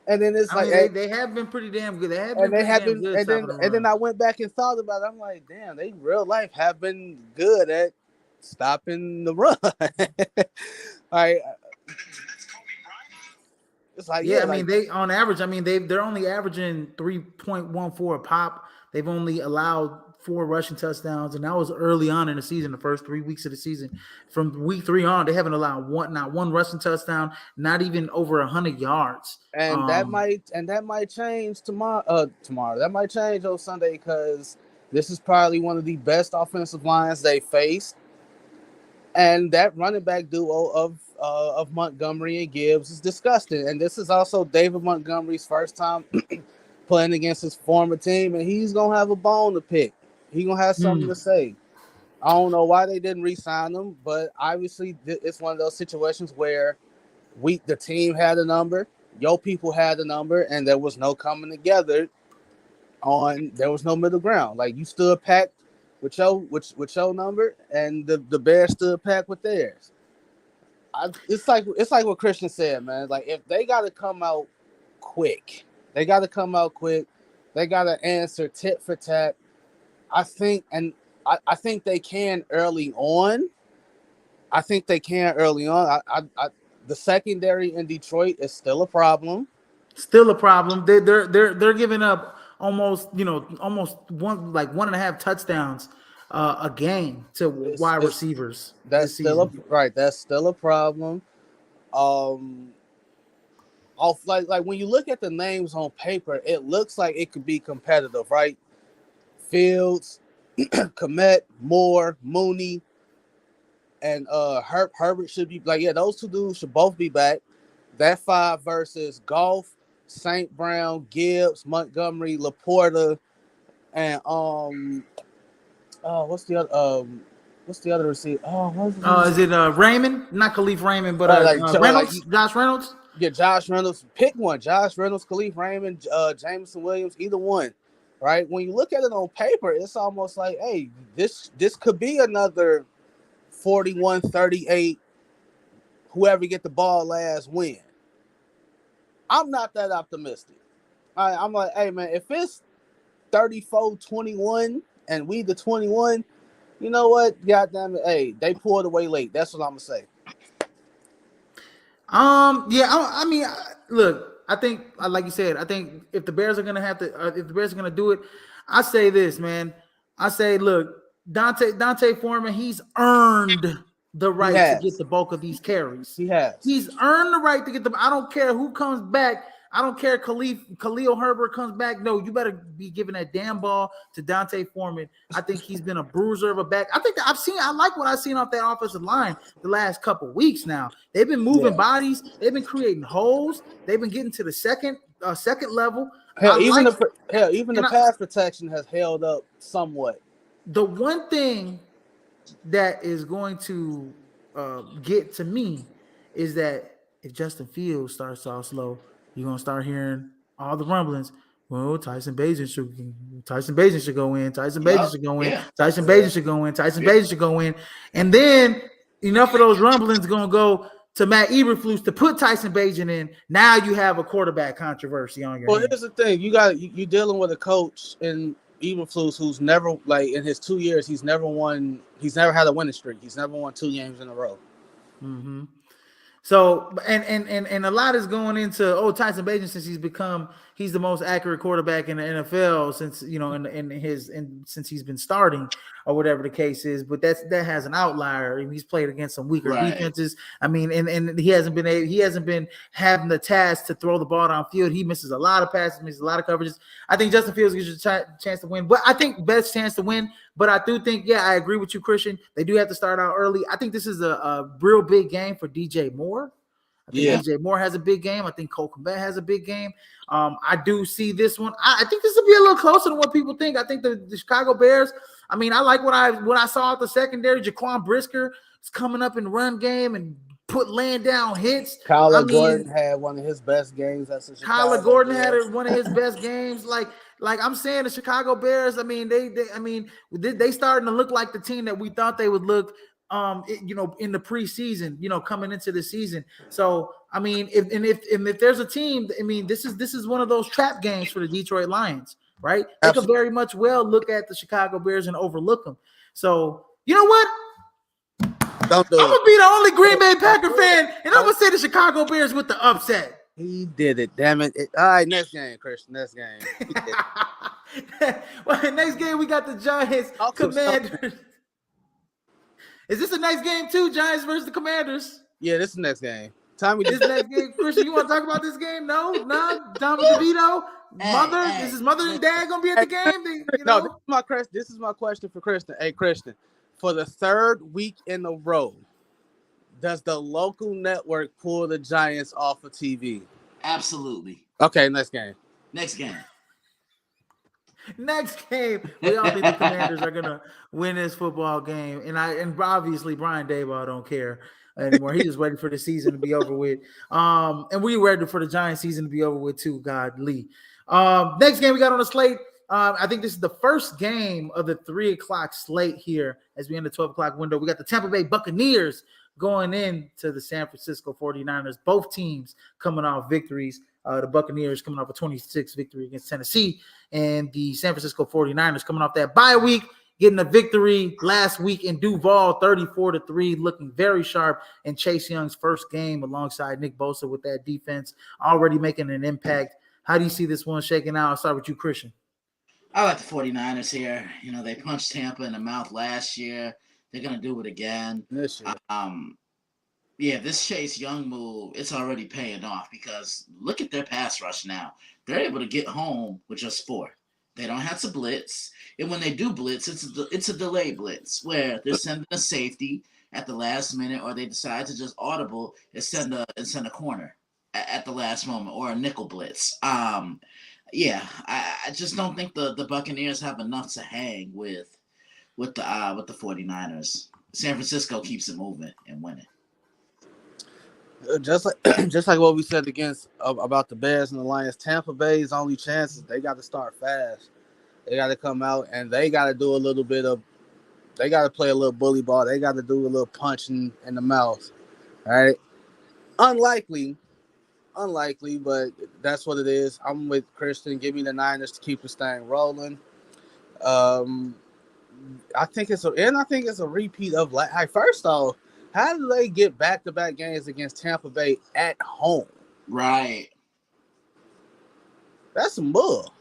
And then it's they have been pretty damn good. They have been pretty damn good stopping the run. And then I went back and thought about it. I'm like, damn, they real life have been good at stopping the run. All right. It's like I mean, they on average, I mean, they're only averaging 3.14 a pop. They've only allowed 4 rushing touchdowns, and that was early on in the season, the first 3 weeks of the season. From week 3 on, they haven't allowed not one rushing touchdown, not even over 100 yards. And that might change tomorrow. That might change on Sunday because this is probably one of the best offensive lines they faced. And that running back duo of Montgomery and Gibbs is disgusting. And this is also David Montgomery's first time playing against his former team, and he's gonna have a bone to pick. He's gonna have something to say. I don't know why they didn't re-sign him, but obviously it's one of those situations where the team had a number, your people had a number, and there was no coming together. There was no middle ground. Like you stood packed with your number, and the Bears stood packed with theirs. It's like what Christian said, man. Like if they got to come out quick, they got to answer tit for tat. I think they can early on. The secondary in Detroit is still a problem. They're giving up almost 1.5 touchdowns a game to wide receivers. That's still a problem. Like when you look at the names on paper, it looks like it could be competitive, right? Fields, Kmet, Moore, Mooney, and Herbert should be like, those 2 dudes should both be back. That 5 versus Goff, St. Brown, Gibbs, Montgomery, Laporta, and what's the other receiver? Is it Raymond? Not Khalif Raymond, but Reynolds, Josh Reynolds. Yeah, Josh Reynolds. Pick one. Josh Reynolds, Khalif Raymond, Jameson Williams, either one. Right? When you look at it on paper, it's almost like, hey, this could be another 41-38. Whoever get the ball last win. I'm not that optimistic. I'm like, hey man, if it's 34-21 and we the 21, you know what? Goddamn it, hey, they pulled away late. That's what I'm gonna say. I mean, look, I think, like you said, I think if the Bears are gonna do it, I say this, man. I say, look, Dante Foreman, he's earned the right to get the bulk of these carries. He's earned the right to get them. I don't care who comes back. I don't care Khalil Herbert comes back. No, you better be giving that damn ball to Dante Foreman. I think he's been a bruiser of a back. I like what I've seen off that offensive line the last couple weeks now. They've been moving bodies. They've been creating holes. They've been getting to the second level. Even the pass protection has held up somewhat. The one thing that is going to get to me is that if Justin Fields starts off slow, you're gonna start hearing all the rumblings. Well, Tyson Bagent should go in. Tyson Bagent should go in. Tyson Bagent should go in. And then enough of those rumblings gonna go to Matt Eberflus to put Tyson Bagent in. Now you have a quarterback controversy on your hands. Here's the thing: you're dealing with a coach in Eberflus who's never, like, in his 2 years, he's never had a winning streak. He's never won 2 games in a row. Mm-hmm. So and a lot is going into Tyson Bagent, since he's the most accurate quarterback in the NFL since since he's been starting or whatever the case is. But that has an outlier. He's played against some weaker defenses. I mean, and he hasn't been having the task to throw the ball downfield. He misses a lot of passes, misses a lot of coverages. I think Justin Fields gives you a chance to win, but I think best chance to win. But I do think, I agree with you, Christian. They do have to start out early. I think this is a real big game for DJ Moore. I think DJ Moore has a big game. I think Cole Kmet has a big game. I do see this one. I think this will be a little closer than what people think. I think the Chicago Bears. I mean, I like what I saw at the secondary. Jaquan Brisker is coming up in the run game and laying down hits. Kyler Gordon had one of his best games. Kyler Gordon had one of his best games. Like I'm saying, the Chicago Bears. I mean, they starting to look like the team that we thought they would look. In the preseason, coming into the season. So I mean, if there's a team, I mean, this is one of those trap games for the Detroit Lions, right? They could very much well look at the Chicago Bears and overlook them. So you know what? I'm gonna be the only Green Bay Packer fan, and I'm gonna say the Chicago Bears with the upset. He did it, damn it. All right, next game, Christian. Next game. Well, next game we got the Giants Commanders. Is this the next game too? Giants versus the Commanders. Yeah, this is the next game. This next game, Christian. You want to talk about this game? No. Tommy DeVito, is his mother and dad gonna be at the game? No, this is my question for Christian. Hey, Christian, for the third week in a row, does the local network pull the Giants off of TV? Absolutely. Okay, next game. Next game. We all think the Commanders are gonna win this football game, and obviously Brian Daboll don't care anymore. He's just waiting for the season to be over with. And we ready for the Giants season to be over with too. Godly. Next game we got on the slate. I think this is the first game of the 3:00 slate here as we end the 12:00 window. We got the Tampa Bay Buccaneers going into the San Francisco 49ers. Both teams coming off victories. The Buccaneers coming off a 26 victory against Tennessee, and the San Francisco 49ers coming off that bye week, getting a victory last week in Duval, 34-3, looking very sharp. And Chase Young's first game alongside Nick Bosa with that defense already making an impact. How do you see this one shaking out? I'll start with you, Christian. I like the 49ers here. They punched Tampa in the mouth last year. They're going to do it again. This year. This Chase Young move, it's already paying off because look at their pass rush now. They're able to get home with just 4. They don't have to blitz. And when they do blitz, it's a delay blitz where they're sending a safety at the last minute, or they decide to just audible and send a corner at the last moment, or a nickel blitz. I just don't think the Buccaneers have enough to hang with the 49ers. San Francisco keeps it moving and winning. Just like what we said about the Bears and the Lions, Tampa Bay's only chances, they got to start fast. They got to come out and they got to do they got to play a little bully ball. They got to do a little punching in the mouth. All right. Unlikely, but that's what it is. I'm with Christian. Give me the Niners to keep this thing rolling. I think it's a repeat of first off, how do they get back-to-back games against Tampa Bay at home? Right. That's some bull.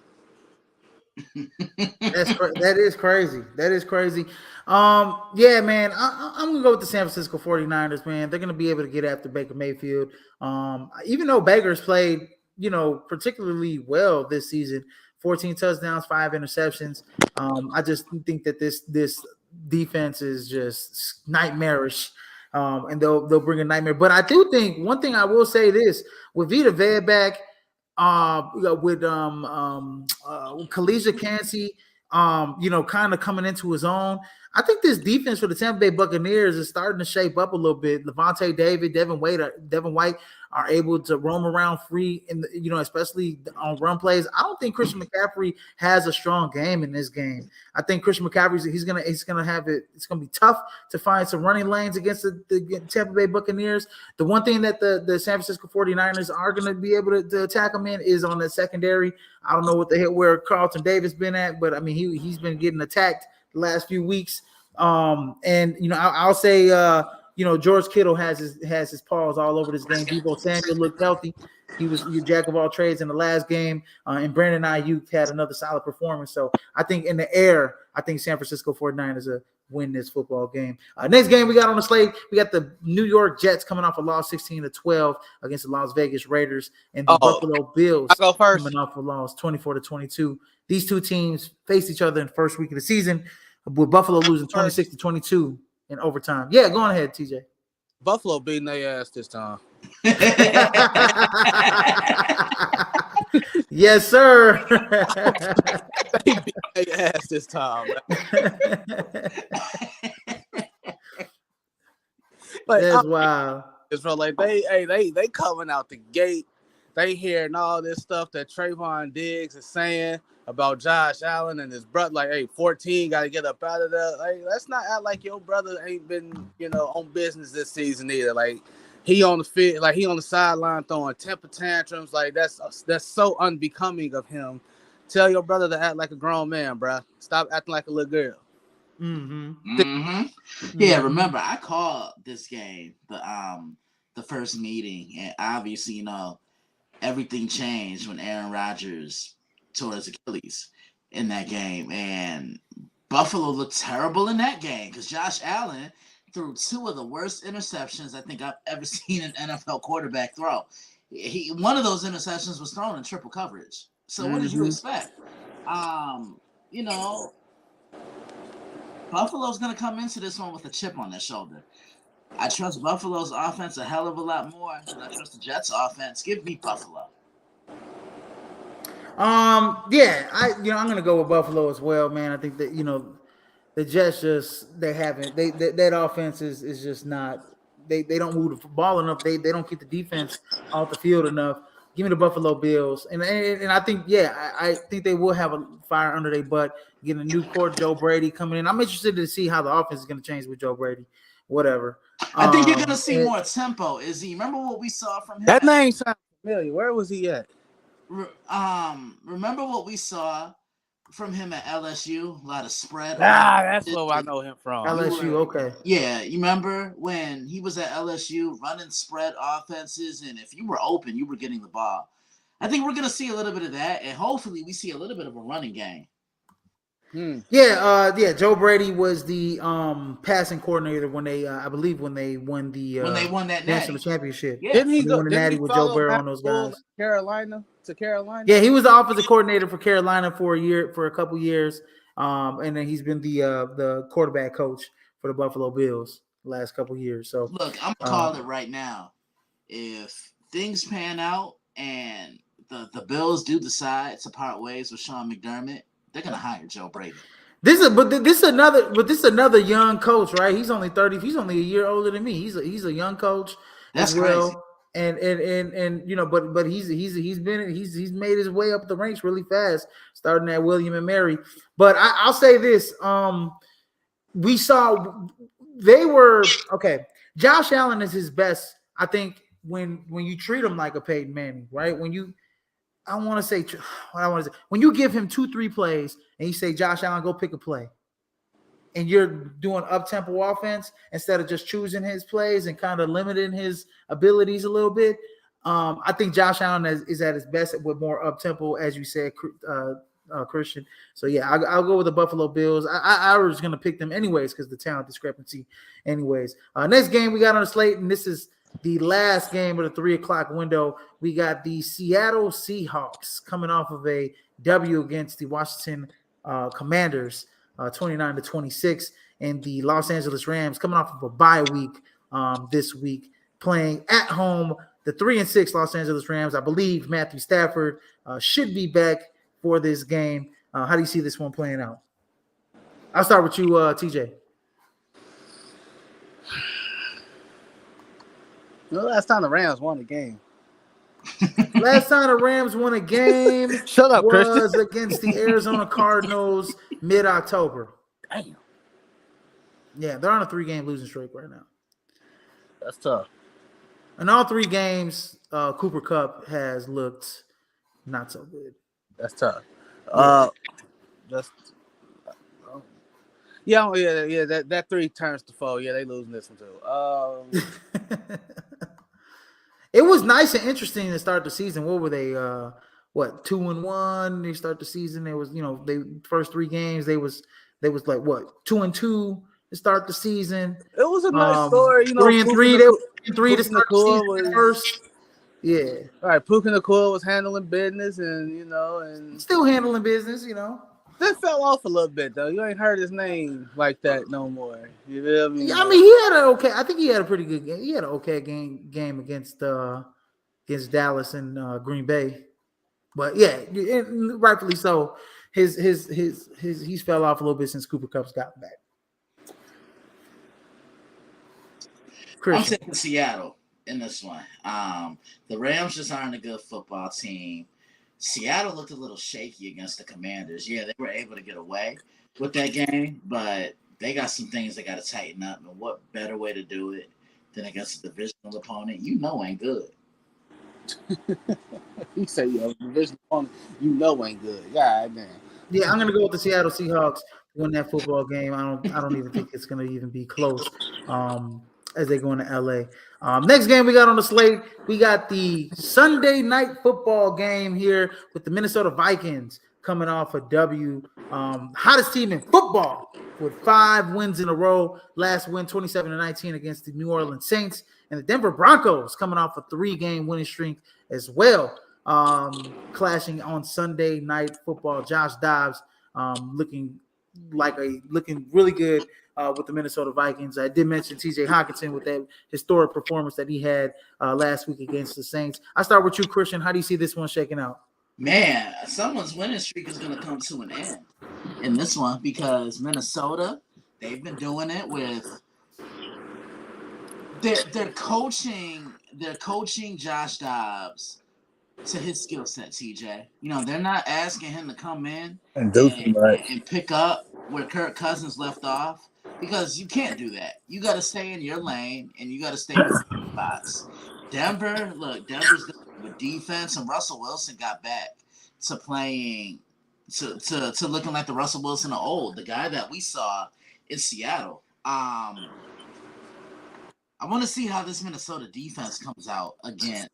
That is crazy. Yeah, man. I'm gonna go with the San Francisco 49ers, man. They're gonna be able to get after Baker Mayfield. Even though Baker's played, particularly well this season, 14 touchdowns, 5 interceptions. I just think that this defense is just nightmarish. And they'll bring a nightmare. But I do think one thing I will say this with Vita Vea back, with Khalija Kancey, kind of coming into his own. I think this defense for the Tampa Bay Buccaneers is starting to shape up a little bit. Levante David, Devin White are able to roam around free, especially on run plays. I don't think Christian McCaffrey has a strong game in this game. I think Christian McCaffrey he's gonna have it. It's gonna be tough to find some running lanes against the Tampa Bay Buccaneers. The one thing that the San Francisco 49ers are gonna be able to attack them in is on the secondary. I don't know where Carlton Davis been at, but I mean he's been getting attacked the last few weeks. I'll say George Kittle has his paws all over this game. Deebo Samuel looked healthy. He was your jack of all trades in the last game, and Brandon Ayuk had another solid performance. So I think in the air, I think San Francisco 49ers win this football game. Next game we got on the slate, we got the New York Jets coming off a loss 16-12 against the Las Vegas Raiders, and the Buffalo Bills coming off a loss 24-22. These two teams faced each other in the first week of the season, with Buffalo losing 26-22 in overtime. Yeah, go on ahead, TJ. Buffalo beating their ass this time. Yes, sir. They beat their ass this time. That's wild. Like they coming out the gate. They hearing all this stuff that Trayvon Diggs is saying about Josh Allen and his brother. Like, hey, 14 got to get up out of there. Like, let's not act like your brother ain't been, on business this season either. Like, he on the field, like he on the sideline throwing temper tantrums. Like, that's so unbecoming of him. Tell your brother to act like a grown man, bro. Stop acting like a little girl. Yeah, remember I called this game the first meeting, and obviously everything changed when Aaron Rodgers tore his Achilles in that game, and Buffalo looked terrible in that game because Josh Allen threw two of the worst interceptions I think I've ever seen an NFL quarterback throw. One of those interceptions was thrown in triple coverage. So what did you expect? Buffalo's going to come into this one with a chip on their shoulder. I trust Buffalo's offense a hell of a lot more than I trust the Jets' offense. Give me Buffalo. I'm going to go with Buffalo as well, man. I think that the Jets that offense is just not. They don't move the ball enough. They don't keep the defense off the field enough. Give me the Buffalo Bills, and I think I think they will have a fire under their butt. Getting a new coach, Joe Brady, coming in. I'm interested to see how the offense is going to change with Joe Brady. Whatever. I think you're going to see more tempo. Remember what we saw from him? That name sounds familiar. Where was he at? Remember what we saw from him at LSU? A lot of spread. That's where I know him from. LSU, okay. Yeah, you remember when he was at LSU running spread offenses, and if you were open, you were getting the ball. I think we're going to see a little bit of that, and hopefully we see a little bit of a running game. Joe Brady was the passing coordinator when they, I believe, when they won that national championship. Yeah. Didn't he won the natty with Joe Burrow on those guys? Carolina. Yeah, he was the offensive coordinator for Carolina for a couple years, and then he's been the quarterback coach for the Buffalo Bills the last couple years. So look, I'm gonna call it right now. If things pan out and the Bills do decide to part ways with Sean McDermott, they're gonna hire Joe Brady. This is another young coach, right? He's only 30. He's only a year older than me. He's a young coach. That's crazy. And but he's made his way up the ranks really fast, starting at William and Mary. But I'll say this: we saw they were okay. Josh Allen is his best, I think, when you treat him like a Peyton Manning, right? When you give him 2-3 plays and you say, Josh Allen, go pick a play, and you're doing up-tempo offense instead of just choosing his plays and kind of limiting his abilities a little bit. I think Josh Allen is at his best with more up-tempo, as you said, Christian. So, yeah, I'll go with the Buffalo Bills. I was going to pick them anyways because the talent discrepancy anyways. Next game we got on the slate, and this is the last game of the 3 o'clock window. We got the Seattle Seahawks coming off of a W against the Washington Commanders, 29-26, and the Los Angeles Rams coming off of a bye week this week, playing at home. The 3-6 Los Angeles Rams. I believe Matthew Stafford should be back for this game. How do you see this one playing out? I'll start with you, TJ. Last time the Rams won a game. Last time the Rams won a game Shut up, was Christian. against the Arizona Cardinals mid-October. Damn. Yeah, they're on a 3-game losing streak right now. That's tough. In all 3 games, Cooper Kupp has looked not so good. That's tough. Yeah. That 3 turns to 4. Yeah, they losing this one too. It was nice and interesting to start the season. What were they? 2-1. They start the season. It was they first 3 games. They was like what 2-2 to start the season. It was a nice story, 3-3. They were 3 to Puka start the season Nakua was first. Yeah, all right. Puka Nakua was handling business, and still handling business. that fell off a little bit though. You ain't heard his name like that no more. You feel me? Yeah, I mean, he had an okay. I think he had a pretty good game. He had an okay game against Dallas and Green Bay. But yeah, rightfully so. He's fell off a little bit since Cooper Cup's gotten back. I'm taking Seattle in this one. The Rams just aren't a good football team. Seattle looked a little shaky against the Commanders. Yeah, they were able to get away with that game, but they got some things they got to tighten up. And what better way to do it than against a divisional opponent ain't good. You say divisional opponent ain't good. God damn. Yeah, I'm gonna go with the Seattle Seahawks win that football game. I don't even think it's gonna even be close. As they go into LA. Next game we got on the slate, we got the Sunday night football game here with the Minnesota Vikings coming off a W. Hottest team in football with 5 wins in a row. Last win 27-19 against the New Orleans Saints, and the Denver Broncos coming off a 3-game winning streak as well. Clashing on Sunday night football. Josh Dobbs looking really good with the Minnesota Vikings. I did mention TJ Hockenson with that historic performance that he had last week against the Saints. I start with you, Christian. How do you see this one shaking out? Man, someone's winning streak is going to come to an end in this one because Minnesota, they've been doing it with they're coaching Josh Dobbs to his skill set, TJ. They're not asking him to come in and pick up where Kirk Cousins left off because you can't do that. You got to stay in your lane and you got to stay in your spots. Denver's with defense, and Russell Wilson got back to playing to looking like the Russell Wilson of old, the guy that we saw in Seattle. I want to see how this Minnesota defense comes out against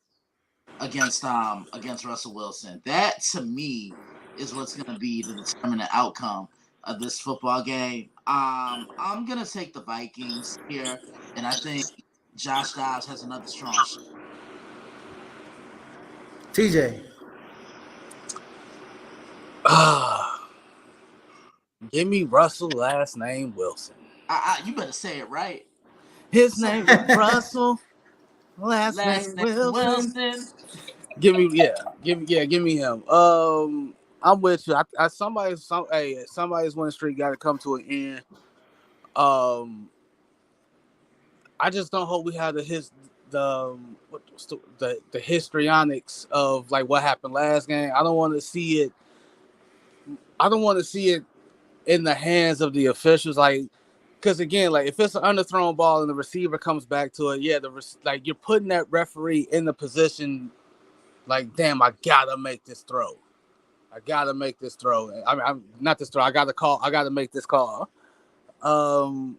Russell Wilson. That to me is what's going to be the determinant outcome of this football game. I'm going to take the Vikings here, and I think Josh Dobbs has another strong shot. TJ. Give me Russell, last name Wilson. You better say it right. His name is Russell. Last name Wilson. Give me him. I'm with you. Somebody's winning streak got to come to an end. I just don't hope we have the histrionics of like what happened last game. I don't want to see it. I don't want to see it in the hands of the officials, because again, if it's an underthrown ball and the receiver comes back to it, you're putting that referee in the position, damn, I gotta make this throw. I'm not this throw. I gotta make this call. I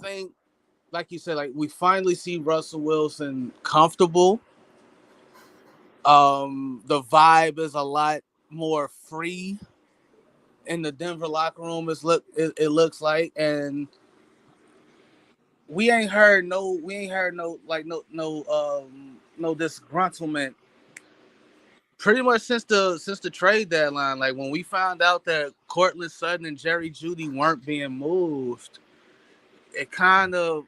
think, like you said, we finally see Russell Wilson comfortable. The vibe is a lot more free in the Denver locker room. It looks like, and we ain't heard no disgruntlement pretty much since the trade deadline. When we found out that Cortland Sutton and Jerry Jeudy weren't being moved, it kind of,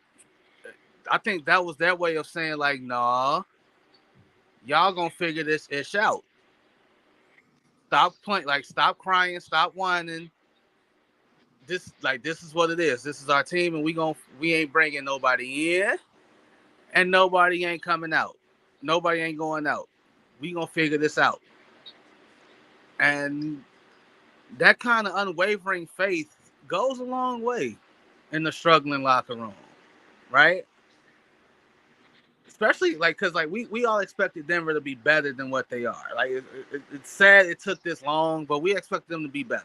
I think that was their way of saying nah, y'all gonna figure this ish out. Stop playing, stop crying, stop whining. This is what it is. This is our team, and we ain't bringing nobody in, and nobody ain't coming out. Nobody ain't going out. We gonna figure this out. And that kind of unwavering faith goes a long way in the struggling locker room, right? Especially because we all expected Denver to be better than what they are. It's sad it took this long, but we expect them to be better.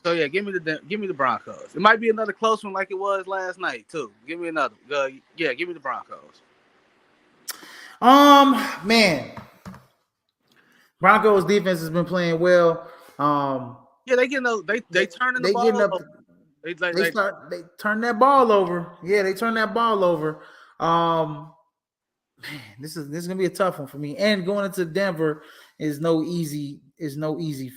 So yeah, give me the Broncos. It might be another close one like it was last night too. Give me another. Give me the Broncos. Man, Broncos defense has been playing well. Yeah, they turning the they getting ball up. over. They turn that ball over. Yeah, they turn that ball over. Man, this is gonna be a tough one for me. And going into Denver is no easy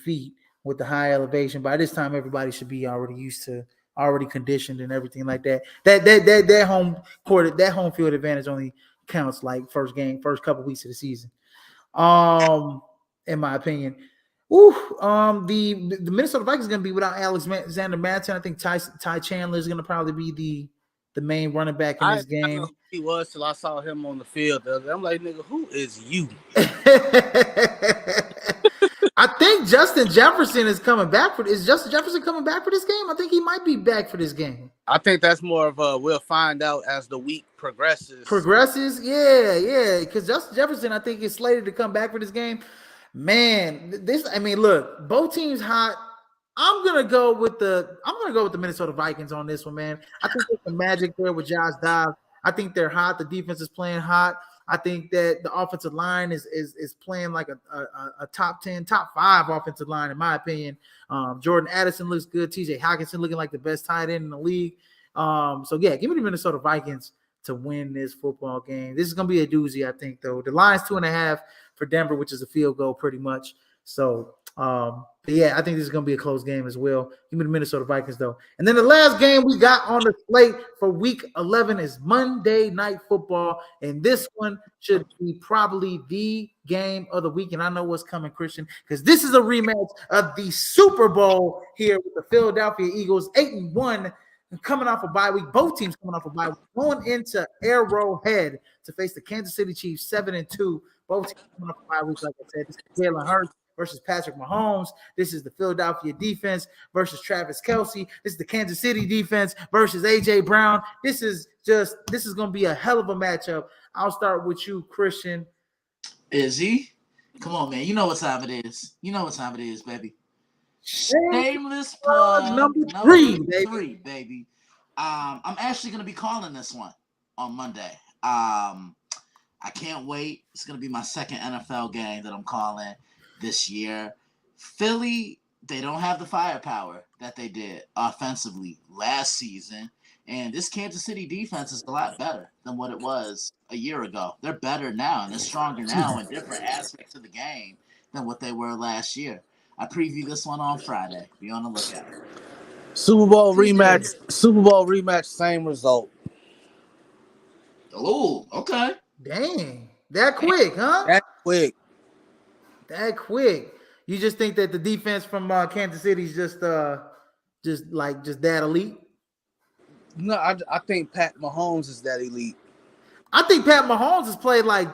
feat with the high elevation. By this time, everybody should be already conditioned and everything like that. That home field advantage only counts like first couple weeks of the season. In my opinion. The Minnesota Vikings is going to be without Alexander Mattison. I think Ty Chandler is going to probably be the main running back in this game. I know who he was till I saw him on the field. I'm like, nigga, who is you? I think Justin Jefferson is coming back for. Is Justin Jefferson coming back for this game? I think he might be back for this game. I think that's more of a we'll find out as the week progresses. Yeah. Because Justin Jefferson, I think, is slated to come back for this game. Man, look, both teams hot. I'm gonna go with the Minnesota Vikings on this one, man. I think there's some magic there with Josh Dobbs. I think they're hot. The defense is playing hot. I think that the offensive line is playing like a top 10, top 5 offensive line, in my opinion. Jordan Addison looks good. TJ Hockenson looking like the best tight end in the league. So yeah, give me the Minnesota Vikings to win this football game. This is gonna be a doozy, I think, though. The line's 2.5 for Denver, which is a field goal pretty much. So but yeah, I think this is going to be a close game as well. Give me the Minnesota Vikings, though. And then the last game we got on the slate for Week 11 is Monday Night Football, and this one should be probably the game of the week. And I know what's coming, Christian, because this is a rematch of the Super Bowl here with the Philadelphia Eagles, 8-1, coming off a bye week. Both teams coming off a bye week, going into Arrowhead to face the Kansas City Chiefs, 7-2. Both teams coming off a bye week, like I said. This is Jalen Hurts versus Patrick Mahomes. This is the Philadelphia defense versus Travis Kelce. This is the Kansas City defense versus A.J. Brown. This is going to be a hell of a matchup. I'll start with you, Christian. Izzy, come on, man. You know what time it is. Baby. Shameless plug number three, baby. I'm actually going to be calling this one on Monday. I can't wait. It's going to be my second NFL game that I'm calling this year. Philly, they don't have the firepower that they did offensively last season. And this Kansas City defense is a lot better than what it was a year ago. They're better now, and they're stronger now in different aspects of the game than what they were last year. I preview this one on Friday. Be on the lookout. Super Bowl rematch, same result. Oh, okay. Dang. That quick, huh? That quick. You just think that the defense from Kansas City is just that elite? No, I think Pat Mahomes is that elite. I think Pat Mahomes has played like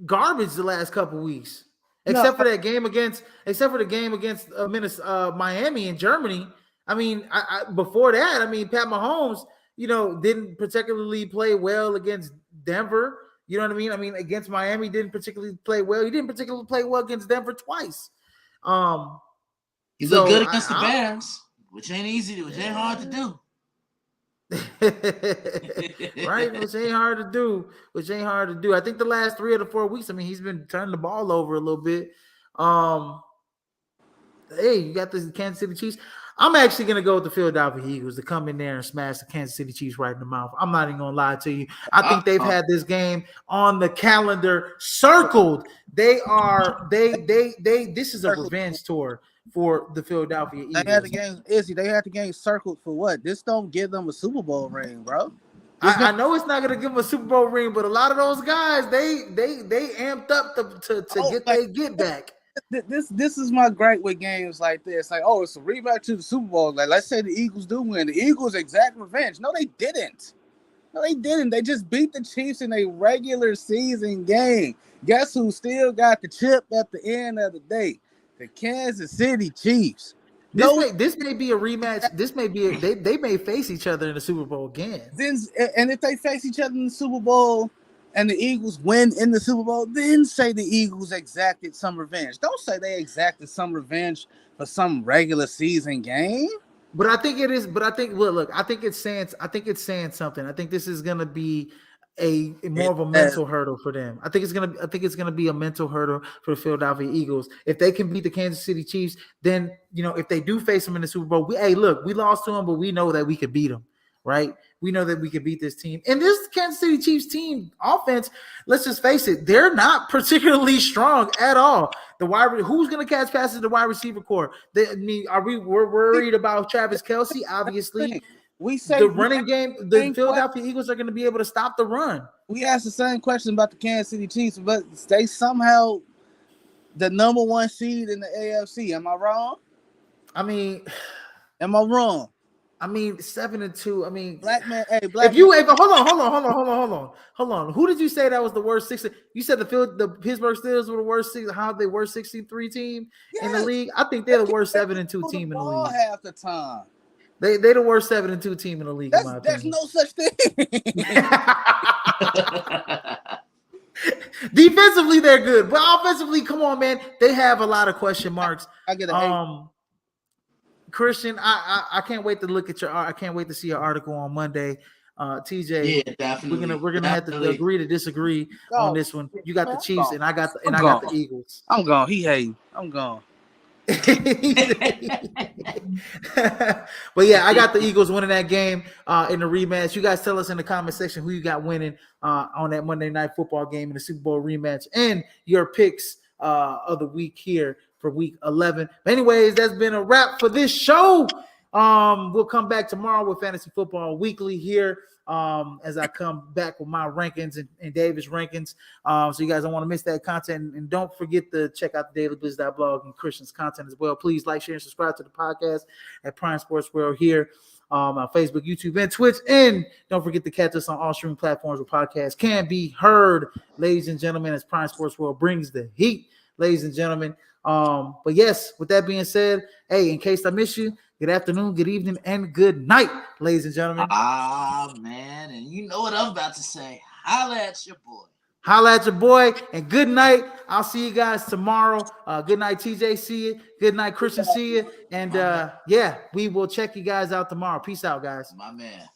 garbage the last couple weeks, except for the game against Miami and Germany. I mean, before that, I mean, Pat Mahomes, didn't particularly play well against Denver. You know what I mean? I mean, against Miami, didn't particularly play well. He didn't particularly play well against Denver twice. He looked good against the Bears, which ain't hard to do. Right? Which ain't hard to do. I think the last 3 of the 4 weeks, I mean, he's been turning the ball over a little bit. Hey, you got the Kansas City Chiefs. I'm actually going to go with the Philadelphia Eagles to come in there and smash the Kansas City Chiefs right in the mouth. I'm not even going to lie to you. I think they've had this game on the calendar circled. This is a revenge tour for the Philadelphia Eagles. They had the game circled for what? This don't give them a Super Bowl ring, bro. I know it's not going to give them a Super Bowl ring, but a lot of those guys, they amped up to get back. This is my gripe with games like this. Like, it's a rematch to the Super Bowl. Like, let's say the Eagles do win. The Eagles exact revenge. No, they didn't. They just beat the Chiefs in a regular season game. Guess who still got the chip at the end of the day? The Kansas City Chiefs. This may be a rematch. This may be they may face each other in the Super Bowl again. And if they face each other in the Super Bowl and the Eagles win in the Super Bowl, then say the Eagles exacted some revenge. Don't say they exacted some revenge for some regular season game. But I think it is. But I think look. I think it's saying. I think it's saying something. I think this is going to be a more of a mental hurdle for them. I think it's gonna. I think it's going to be a mental hurdle for the Philadelphia Eagles. If they can beat the Kansas City Chiefs, then if they do face them in the Super Bowl, look, we lost to them, but we know that we could beat them. Right? We know that we could beat this team. And this Kansas City Chiefs team offense, let's just face it, they're not particularly strong at all. Who's going to catch passes to the wide receiver core? We're worried about Travis Kelce? Obviously, we say the running game. The Philadelphia question. Eagles are going to be able to stop the run. We asked the same question about the Kansas City Chiefs, but they somehow the number 1 seed in the AFC. Am I wrong? I mean, am I wrong? I mean, 7-2. I mean, black man. Hey, hold on. Who did you say that was the worst 60? You said the Pittsburgh Steelers were the worst. How they were 63 team in the league? I think they're the worst 7-2 team in the league. Half the time. They're the worst 7-2 team in the league. There's no such thing. Defensively, they're good, but offensively, come on, man, they have a lot of question marks. I get it. Christian, I can't wait to look at I can't wait to see your article on Monday. TJ, yeah, definitely. We're gonna have to agree to disagree on this one. You got the Chiefs, and I got the Eagles. I'm gone. He hating. I'm gone. But yeah, I got the Eagles winning that game in the rematch. You guys tell us in the comment section who you got winning on that Monday Night Football game in the Super Bowl rematch, and your picks of the week here for week 11. But anyways, that's been a wrap for this show. We'll come back tomorrow with Fantasy Football Weekly here as I come back with my rankings and David's rankings. So you guys don't want to miss that content. And don't forget to check out the dailyblitz.blog and Christian's content as well. Please like, share, and subscribe to the podcast at Prime Sports World here on Facebook, YouTube, and Twitch. And don't forget to catch us on all streaming platforms where podcasts can be heard. Ladies and gentlemen, as Prime Sports World brings the heat, ladies and gentlemen. But yes, with that being said, hey, in case I miss you, good afternoon, good evening, and good night, ladies and gentlemen. Man, and you know what I'm about to say. Holla at your boy. Holla at your boy, and good night. I'll see you guys tomorrow. Good night, TJ. See you. Good night, Christian. See you. And yeah, we will check you guys out tomorrow. Peace out, guys. My man.